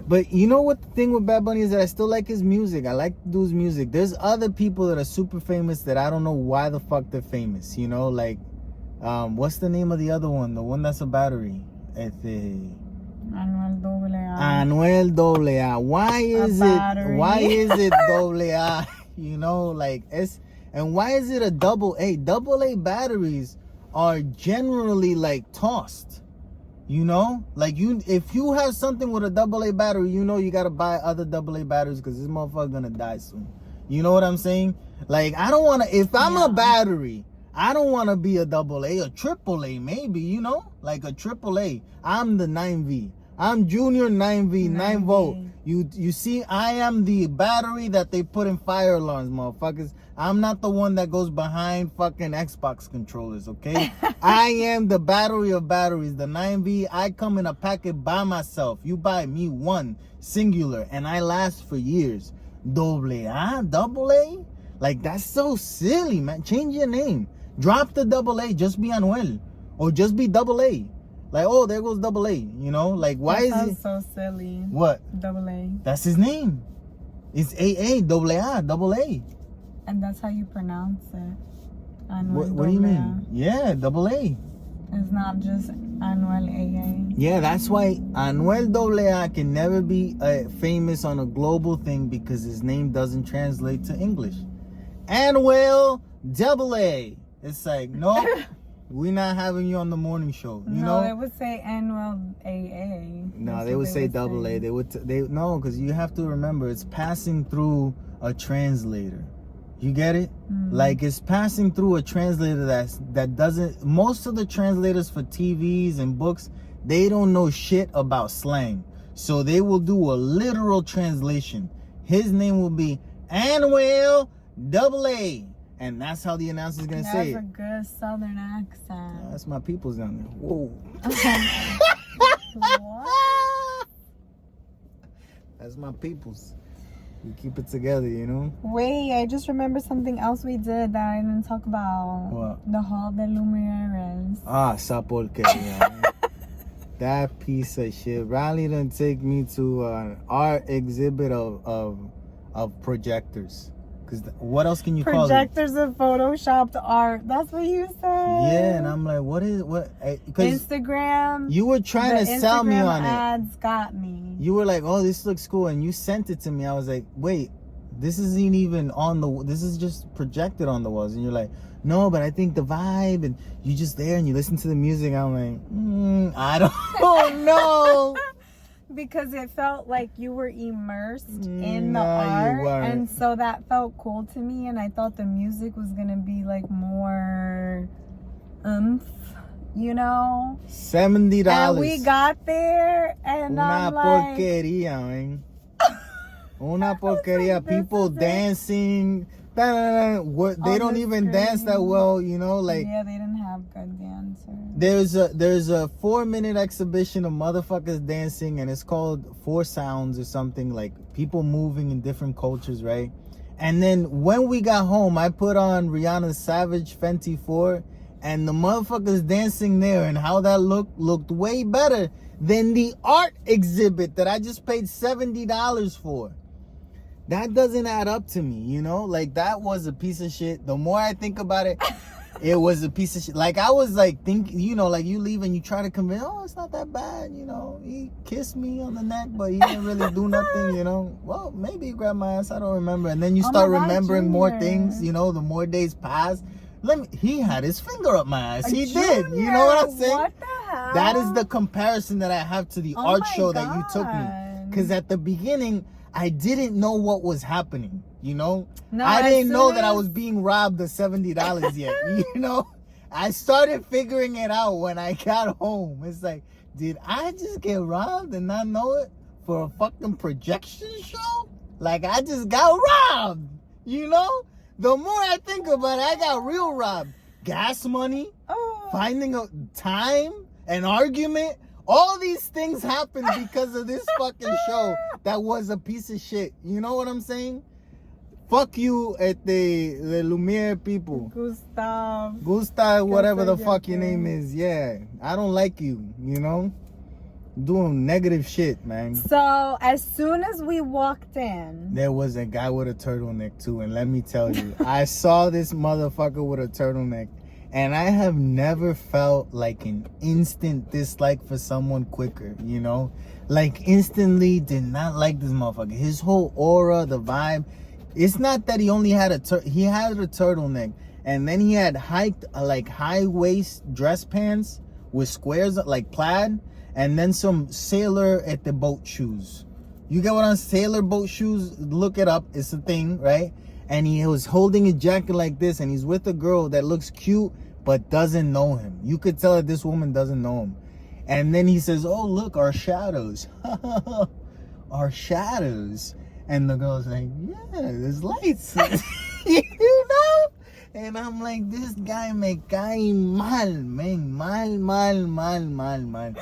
[SPEAKER 2] But you know what the thing with Bad Bunny is that I still like his music. I like the dude's music. There's other people that are super famous that I don't know why the fuck they're famous. You know, like, what's the name of the other one? The one that's a battery. Anuel AA. Why is it AA? You know, like and why is it a double A? Double A batteries are generally like tossed. You know, like if you have something with a double A battery, you know you gotta buy other double A batteries because this motherfucker gonna die soon. You know what I'm saying? Like I don't wanna. If I'm a battery, I don't wanna be a double A, a triple A maybe. You know, like a triple A. I'm the 9V. I'm Junior 9V, 9 volt. You see, I am the battery that they put in fire alarms, motherfuckers. I'm not the one that goes behind fucking Xbox controllers, okay? I am the battery of batteries, the 9V. I come in a packet by myself. You buy me one, singular, and I last for years. Double A? Like, that's so silly, man. Change your name. Drop the double A. Just be Anuel. Or just be double A. Like, oh, there goes double A. You know? Like, why is it?
[SPEAKER 1] That's so silly.
[SPEAKER 2] What?
[SPEAKER 1] Double A.
[SPEAKER 2] That's his name. It's AA, double A, double A.
[SPEAKER 1] And that's how you pronounce it.
[SPEAKER 2] What do you mean? Yeah, double A.
[SPEAKER 1] It's not just Anuel AA.
[SPEAKER 2] Yeah, that's why Anuel AA can never be famous on a global thing because his name doesn't translate to English. Anuel AA. It's like, nope, we're not having you on the morning show. You know?
[SPEAKER 1] They would say Anuel AA.
[SPEAKER 2] No, they would say double A. No, because you have to remember it's passing through a translator. You get it? Like it's passing through a translator that doesn't. Most of the translators for TVs and books, they don't know shit about slang, so they will do a literal translation. His name will be Anuel AA, and that's how the announcer's gonna say it.
[SPEAKER 1] That's a good Southern accent.
[SPEAKER 2] That's my people's down there. Whoa.
[SPEAKER 1] What?
[SPEAKER 2] That's my people's. We keep it together, you know?
[SPEAKER 1] Wait, I just remembered something else we did that I didn't talk about.
[SPEAKER 2] What?
[SPEAKER 1] The Hall de Lumieres.
[SPEAKER 2] Esa porquería. That piece of shit. Riley done take me to an art exhibit of projectors. Because what else can you call it?
[SPEAKER 1] Projectors of photoshopped art. That's what you said.
[SPEAKER 2] Yeah, and I'm like, what?
[SPEAKER 1] Instagram.
[SPEAKER 2] You were trying to sell me on it.
[SPEAKER 1] Ads got me.
[SPEAKER 2] You were like, oh, this looks cool, and you sent it to me. I was like, wait, this isn't even on the. This is just projected on the walls, and you're like, no, but I think the vibe, and you just there and you listen to the music. I'm like, I don't know.
[SPEAKER 1] Because it felt like you were immersed in the art, and so that felt cool to me, and I thought the music was gonna be like more you know,
[SPEAKER 2] $70.
[SPEAKER 1] and we got there and I'm like,
[SPEAKER 2] porquería, man. Una porquería.
[SPEAKER 1] Like,
[SPEAKER 2] people dancing. They don't even dance that well, you know, like.
[SPEAKER 1] Yeah, they didn't have good dancers.
[SPEAKER 2] There's a 4-minute exhibition of motherfuckers dancing, and it's called 4 Sounds or something, like people moving in different cultures, right? And then when we got home, I put on Rihanna's Savage Fenty 4, and the motherfuckers dancing there, and how that looked way better than the art exhibit that I just paid $70 for. That doesn't add up to me, you know? Like, that was a piece of shit. The more I think about it, it was a piece of shit. Like, I was like thinking, you know, like you leave and you try to convince, oh, it's not that bad, you know. He kissed me on the neck, but he didn't really do nothing, you know. Well, maybe he grabbed my ass, I don't remember. And then you start remembering more things, you know, the more days pass. He had his finger up my ass. He did. You know what I'm saying?
[SPEAKER 1] What the hell?
[SPEAKER 2] That is the comparison that I have to the art show that you took me. Because at the beginning, I didn't know what was happening, you know?
[SPEAKER 1] No,
[SPEAKER 2] I didn't know that I was being robbed of $70 yet, you know? I started figuring it out when I got home. It's like, did I just get robbed and not know it for a fucking projection show? Like, I just got robbed, you know? The more I think about it, I got real robbed. Gas money, finding a time, an argument. All these things happened because of this fucking show that was a piece of shit. You know what I'm saying? fuck you at the Lumiere people.
[SPEAKER 1] Gustav,
[SPEAKER 2] whatever the fuck your name is. Yeah, I don't like you, you know? Doing negative shit, man.
[SPEAKER 1] So, as soon as we walked in...
[SPEAKER 2] There was a guy with a turtleneck, too. And let me tell you, I saw this motherfucker with a turtleneck. And I have never felt like an instant dislike for someone quicker, you know? Like, instantly did not like this motherfucker. His whole aura, the vibe. It's not that he only had he had a turtleneck. And then he had high waist dress pants with squares, like plaid. And then some sailor at the boat shoes. You get what I'm saying? Sailor boat shoes, look it up. It's a thing, right? And he was holding a jacket like this. And he's with a girl that looks cute but doesn't know him. You could tell that this woman doesn't know him. And then he says, oh, look, our shadows. Our shadows. And the girl's like, yeah, there's lights. You know? And I'm like, this guy me cae mal, man. Mal.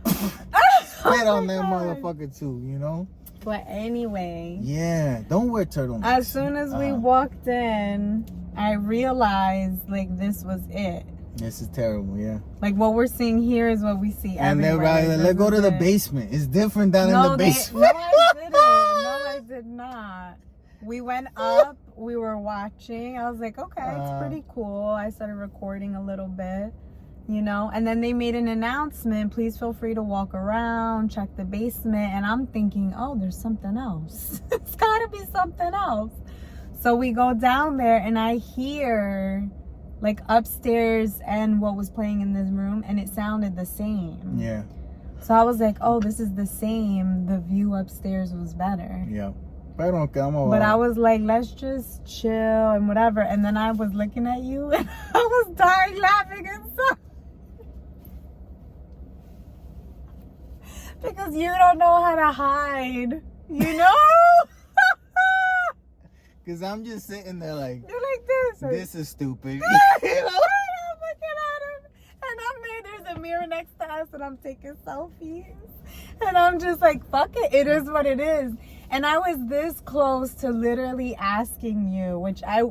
[SPEAKER 2] Spit on that motherfucker too, you know?
[SPEAKER 1] But anyway.
[SPEAKER 2] Yeah, don't wear turtlenecks.
[SPEAKER 1] As soon as we walked in, I realized, like, this was it.
[SPEAKER 2] This is terrible, yeah.
[SPEAKER 1] Like, what we're seeing here is what we see
[SPEAKER 2] and everywhere. And they're right, let's go to the basement. It's different down in the basement.
[SPEAKER 1] No, I didn't. No, I did not. We went up, we were watching. I was like, okay, it's pretty cool. I started recording a little bit, you know. And then they made an announcement, please feel free to walk around, check the basement. And I'm thinking, oh, there's something else. It's gotta be something else. So we go down there and I hear like upstairs and what was playing in this room, and it sounded the same.
[SPEAKER 2] Yeah.
[SPEAKER 1] So I was like, oh, this is the same. The view upstairs was better.
[SPEAKER 2] Yeah.
[SPEAKER 1] But I was like, let's just chill and whatever. And then I was looking at you and I was dying laughing inside. Because you don't know how to hide. You know?
[SPEAKER 2] Because I'm just sitting there like,
[SPEAKER 1] you're like this.
[SPEAKER 2] This is stupid.
[SPEAKER 1] You know? I'm looking at him. And I'm there. There's a mirror next to us and I'm taking selfies. And I'm just like, fuck it. It is what it is. And I was this close to literally asking you, which I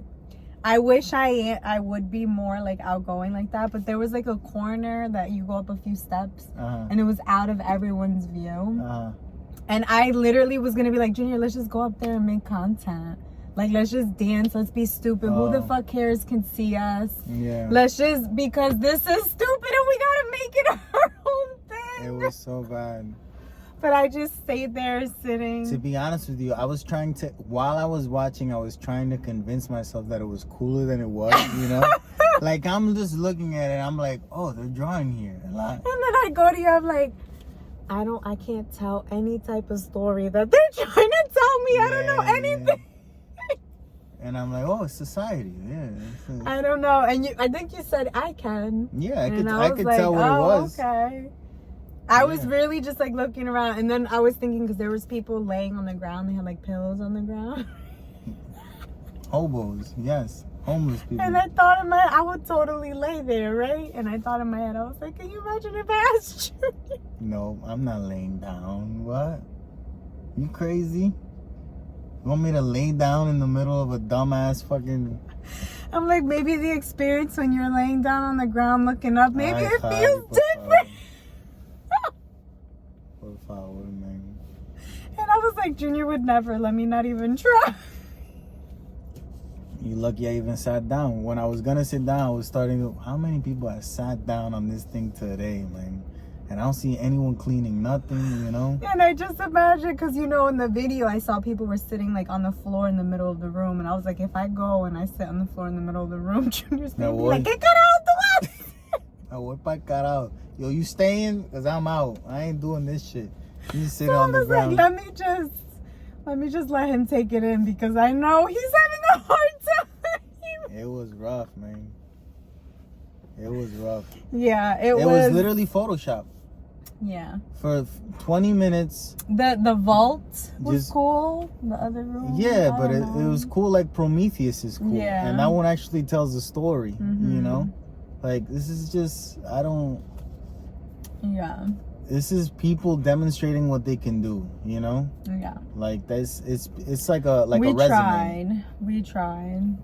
[SPEAKER 1] wish I would be more like outgoing like that. But there was like a corner that you go up a few steps and it was out of everyone's view. And I literally was going to be like, Junior, let's just go up there and make content. Like, let's just dance. Let's be stupid. Who the fuck cares can see us?
[SPEAKER 2] Yeah.
[SPEAKER 1] Let's just, because this is stupid and we got to make it our own thing.
[SPEAKER 2] It was so bad.
[SPEAKER 1] But I just stayed there sitting.
[SPEAKER 2] To be honest with you, while I was watching, I was trying to convince myself that it was cooler than it was, you know? Like, I'm just looking at it, I'm like, oh, they're drawing here. And then
[SPEAKER 1] I go to you, I'm like, I can't tell any type of story that they're trying to tell me. I don't know anything.
[SPEAKER 2] And I'm like, oh, it's society. Yeah.
[SPEAKER 1] I don't know. And I think you said I can.
[SPEAKER 2] Yeah, I could like, tell what it was.
[SPEAKER 1] Okay. I was really just like looking around, and then I was thinking, because there was people laying on the ground, they had like pillows on the ground.
[SPEAKER 2] Hobos, yes, homeless people.
[SPEAKER 1] And I thought in my head, I would totally lay there, right? And I thought in my head, I was like, can you imagine if I asked you?
[SPEAKER 2] No, I'm not laying down. What? You crazy? You want me to lay down in the middle of a dumbass fucking...
[SPEAKER 1] I'm like, maybe the experience when you're laying down on the ground looking up, maybe it feels different. And I was like, Junior would never let me not even try.
[SPEAKER 2] You lucky I even sat down. When I was gonna sit down, I was starting to, how many people have sat down on this thing today, man? And I don't see anyone cleaning nothing, you know?
[SPEAKER 1] And I just imagine, because you know, in the video I saw people were sitting like on the floor in the middle of the room, and I was like, if I go and I sit on the floor in the middle of the room, Junior's gonna be like, get out the way!
[SPEAKER 2] Oh, what I got out? Yo, you staying? Because I'm out. I ain't doing this shit. You just sit
[SPEAKER 1] so
[SPEAKER 2] on the ground.
[SPEAKER 1] Like, let me just let him take it in, because I know he's having a hard time.
[SPEAKER 2] It was rough, man. It was rough.
[SPEAKER 1] Yeah, it
[SPEAKER 2] was literally Photoshop.
[SPEAKER 1] Yeah.
[SPEAKER 2] For 20 minutes.
[SPEAKER 1] The vault was cool. The other room.
[SPEAKER 2] Yeah, but it was cool like Prometheus is cool.
[SPEAKER 1] Yeah.
[SPEAKER 2] And that one actually tells a story, you know? Like, this is just, I don't...
[SPEAKER 1] Yeah.
[SPEAKER 2] This is people demonstrating what they can do, you know?
[SPEAKER 1] Yeah.
[SPEAKER 2] Like it's like a resume.
[SPEAKER 1] We tried.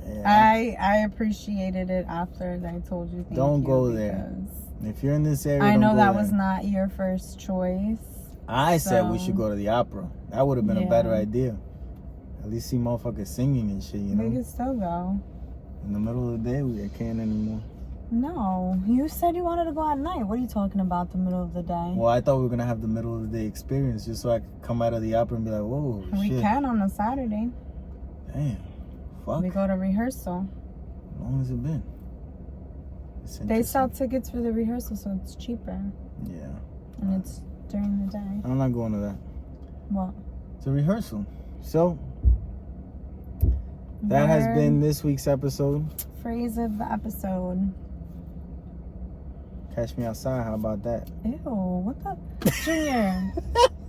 [SPEAKER 2] Yeah.
[SPEAKER 1] I appreciated it after I told you.
[SPEAKER 2] Don't go there. If you're in this area,
[SPEAKER 1] I know
[SPEAKER 2] don't go
[SPEAKER 1] that
[SPEAKER 2] there.
[SPEAKER 1] was not your first choice.
[SPEAKER 2] I said we should go to the opera. That would have been a better idea. At least see motherfuckers singing and shit, you know?
[SPEAKER 1] We could still go.
[SPEAKER 2] In the middle of the day, we can't anymore.
[SPEAKER 1] No, you said you wanted to go at night. What are you talking about, the middle of the day?
[SPEAKER 2] Well, I thought we were going to have the middle of the day experience just so I could come out of the opera and be like, whoa,
[SPEAKER 1] we
[SPEAKER 2] shit.
[SPEAKER 1] can on a Saturday.
[SPEAKER 2] Damn. Fuck.
[SPEAKER 1] We go to rehearsal.
[SPEAKER 2] How long has it been?
[SPEAKER 1] They sell tickets for the rehearsal, so it's cheaper.
[SPEAKER 2] Yeah.
[SPEAKER 1] And it's during the day.
[SPEAKER 2] I'm not going to that.
[SPEAKER 1] What?
[SPEAKER 2] It's a rehearsal. So, that has been this week's episode.
[SPEAKER 1] Phrase of the episode.
[SPEAKER 2] Catch me outside. How about that?
[SPEAKER 1] Ew, what the? Junior,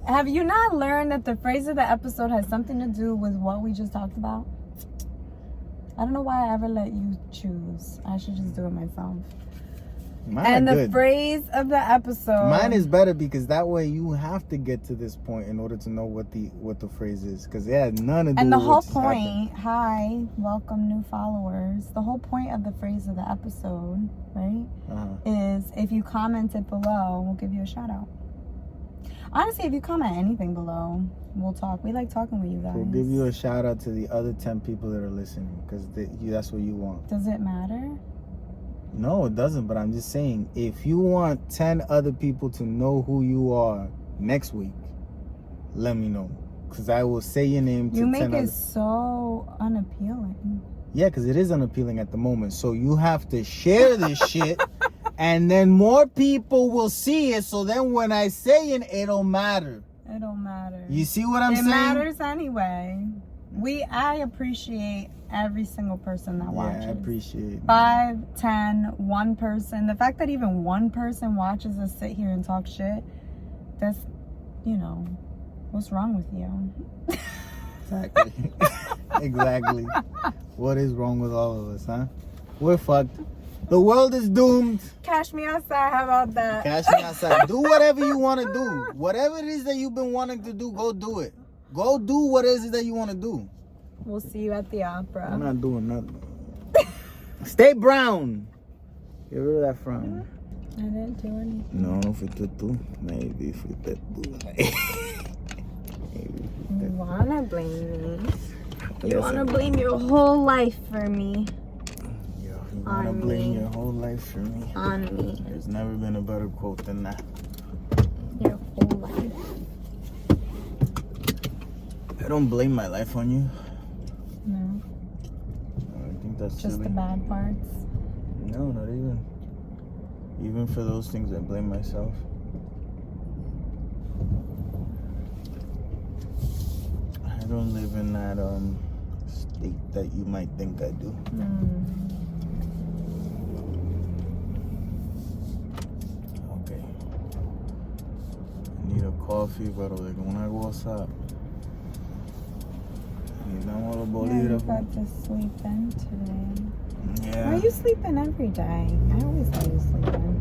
[SPEAKER 1] have you not learned that the phrase of the episode has something to do with what we just talked about? I don't know why I ever let you choose. I should just do it myself.
[SPEAKER 2] Mine
[SPEAKER 1] and the phrase of the episode.
[SPEAKER 2] Mine is better because that way you have to get to this point in order to know what the phrase is. Because it had none to do with
[SPEAKER 1] And the whole
[SPEAKER 2] what's
[SPEAKER 1] point, hi, welcome new followers. The whole point of the phrase of the episode, right, is if you comment it below, we'll give you a shout out. Honestly, if you comment anything below, we'll talk. We like talking with you guys.
[SPEAKER 2] We'll give you a shout out to the other 10 people that are listening because that's what you want.
[SPEAKER 1] Does it matter?
[SPEAKER 2] No, it doesn't, but I'm just saying, if you want 10 other people to know who you are next week, let me know. Because I will say your name to 10
[SPEAKER 1] You make
[SPEAKER 2] it
[SPEAKER 1] so unappealing.
[SPEAKER 2] Yeah, because it is unappealing at the moment. So you have to share this shit, and then more people will see it, so then when I say it, it don't matter.
[SPEAKER 1] It don't matter.
[SPEAKER 2] You see what I'm saying?
[SPEAKER 1] It matters anyway. I appreciate every single person that watches.
[SPEAKER 2] Yeah, I appreciate it.
[SPEAKER 1] 5, 10, 1 person. The fact that even 1 person watches us sit here and talk shit, that's, what's wrong with you?
[SPEAKER 2] Exactly. Exactly. What is wrong with all of us, huh? We're fucked. The world is doomed.
[SPEAKER 1] Cash me outside. How about that?
[SPEAKER 2] Cash me outside. Do whatever you want to do. Whatever it is that you've been wanting to do, go do it. Go do what it is that you want to do.
[SPEAKER 1] We'll see you at the opera.
[SPEAKER 2] I'm not doing nothing. Stay brown. Get rid of that frown.
[SPEAKER 1] I didn't do anything.
[SPEAKER 2] No, fuiste tú. Maybe fuiste tú.
[SPEAKER 1] You wanna blame me? You wanna blame your whole life for me?
[SPEAKER 2] You wanna blame your whole life for me?
[SPEAKER 1] On me.
[SPEAKER 2] There's never been a better quote than that.
[SPEAKER 1] Your whole life.
[SPEAKER 2] I don't blame my life on you.
[SPEAKER 1] No.
[SPEAKER 2] I think that's
[SPEAKER 1] just
[SPEAKER 2] silly.
[SPEAKER 1] the bad parts.
[SPEAKER 2] No, not even. Even for those things, I blame myself. I don't live in that state that you might think I do. Okay. I need a coffee, pero de una WhatsApp.
[SPEAKER 1] You're about to sleep in today.
[SPEAKER 2] Yeah.
[SPEAKER 1] Why are you sleeping every day? I always let you sleep in.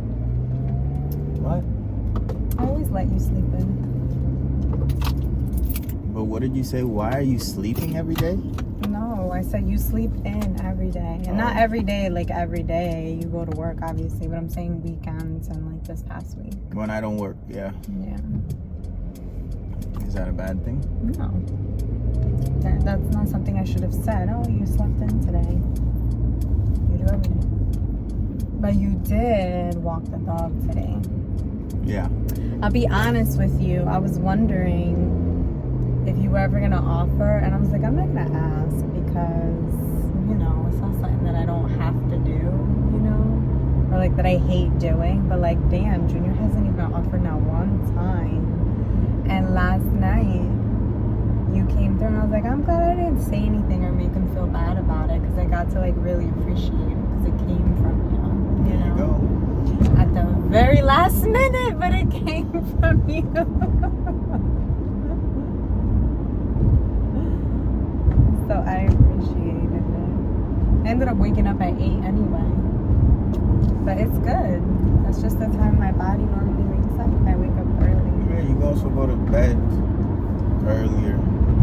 [SPEAKER 2] What?
[SPEAKER 1] I always let you sleep in.
[SPEAKER 2] But what did you say? Why are you sleeping every day?
[SPEAKER 1] No, I said you sleep in every day. And not every day, like every day. You go to work, obviously. But I'm saying weekends and like this past week.
[SPEAKER 2] When I don't work, yeah.
[SPEAKER 1] Yeah.
[SPEAKER 2] Is that a bad thing?
[SPEAKER 1] No. That's not something I should have said. Oh, you slept in today. You do every day. But you did walk the dog today.
[SPEAKER 2] Yeah.
[SPEAKER 1] I'll be honest with you. I was wondering if you were ever going to offer. And I was like, I'm not going to ask because, it's not something that I don't have to do, Or like that I hate doing. But like, damn, Junior hasn't even offered not one time. And last night, you came through and I was like, I'm glad I didn't say anything or make him feel bad about it because I got to like really appreciate it because it came from you.
[SPEAKER 2] There you go.
[SPEAKER 1] At the very last minute, but it came from you. So I appreciated it. I ended up waking up at 8 anyway. But it's good. That's just the time my body normally wakes up. I wake up early.
[SPEAKER 2] Yeah, you can also go to bed earlier.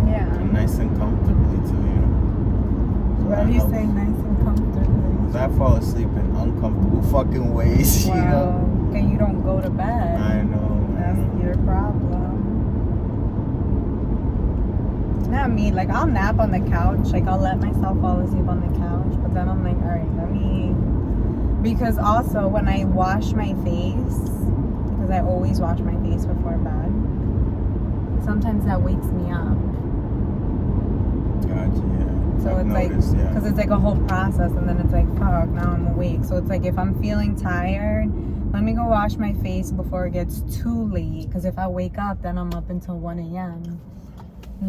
[SPEAKER 1] Yeah.
[SPEAKER 2] And nice and comfortably too, you know. So
[SPEAKER 1] Why do you say nice and comfortably?
[SPEAKER 2] Because I fall asleep in uncomfortable fucking ways,
[SPEAKER 1] Wow.
[SPEAKER 2] you know.
[SPEAKER 1] And you don't go to bed.
[SPEAKER 2] I know.
[SPEAKER 1] That's your problem. Not me. Like, I'll nap on the couch. Like, I'll let myself fall asleep on the couch. But then I'm like, all right, let me... Because also, when I wash my face, because I always wash my face before bed, sometimes that wakes me up.
[SPEAKER 2] Gotcha, yeah.
[SPEAKER 1] So
[SPEAKER 2] I've
[SPEAKER 1] it's
[SPEAKER 2] noticed,
[SPEAKER 1] like, because it's like a whole process, and then it's like, fuck, now I'm awake. So it's like, if I'm feeling tired, let me go wash my face before it gets too late. Because if I wake up, then I'm up until 1 a.m.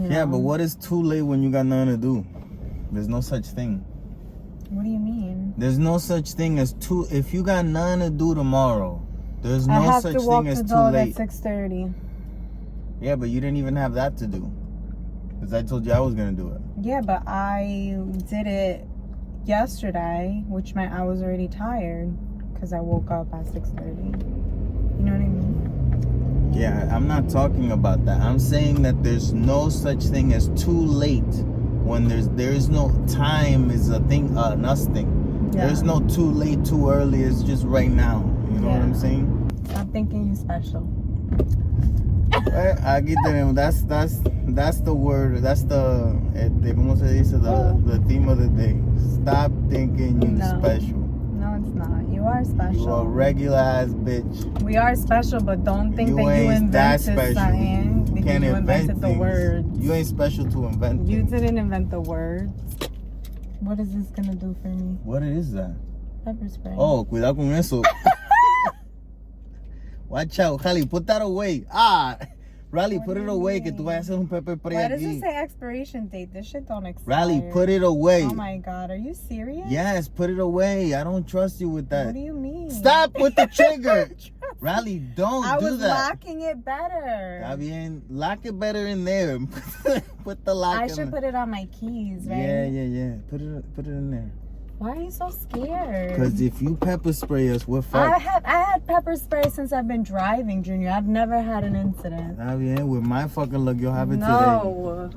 [SPEAKER 2] Yeah, but what is too late when you got nothing to do? There's no such thing.
[SPEAKER 1] What do you mean?
[SPEAKER 2] There's no such thing as too... If you got nothing to do tomorrow, there's no such thing as too late.
[SPEAKER 1] I have to walk the dog at 6:30.
[SPEAKER 2] Yeah, but you didn't even have that to do. Because I told you I was going to do it.
[SPEAKER 1] Yeah, but I did it yesterday, which meant I was already tired because I woke up at 6:30. You know what I mean?
[SPEAKER 2] Yeah, I'm not talking about that. I'm saying that there's no such thing as too late when there is no time is a thing, an us thing. Yeah. There's no too late, too early. It's just right now. You know what I'm saying?
[SPEAKER 1] I'm thinking you special.
[SPEAKER 2] Aquí tenemos. That's the word. That's the ¿cómo se dice? The theme of the day. Stop thinking you special.
[SPEAKER 1] No, it's not. You are special.
[SPEAKER 2] You a regular ass bitch.
[SPEAKER 1] We are special, but don't think that you invented something because you invented the words.
[SPEAKER 2] You ain't special to invent
[SPEAKER 1] You
[SPEAKER 2] things.
[SPEAKER 1] didn't invent the words. What is this gonna do for me?
[SPEAKER 2] What is that?
[SPEAKER 1] Pepper spray.
[SPEAKER 2] Oh, cuidado con eso. Watch out, Rally, put that away. Rally, put it away, que tú vas a hacer un pepper spray.
[SPEAKER 1] Why does it say expiration date? This shit don't expire.
[SPEAKER 2] Rally, put it away.
[SPEAKER 1] Oh my God, are you serious?
[SPEAKER 2] Yes, put it away. I don't trust you with that.
[SPEAKER 1] What do you mean?
[SPEAKER 2] Stop with the trigger. Rally, don't do that.
[SPEAKER 1] I was locking it better.
[SPEAKER 2] Está bien. Lock it better in there. Put the lock in
[SPEAKER 1] I should put it on my keys, right?
[SPEAKER 2] Yeah. Put it in there.
[SPEAKER 1] Why are you so scared?
[SPEAKER 2] Because if you pepper spray us, we're fucked.
[SPEAKER 1] I had pepper spray since I've been driving, Junior. I've never had an incident.
[SPEAKER 2] Está bien. With my fucking luck, you'll have it today.
[SPEAKER 1] No.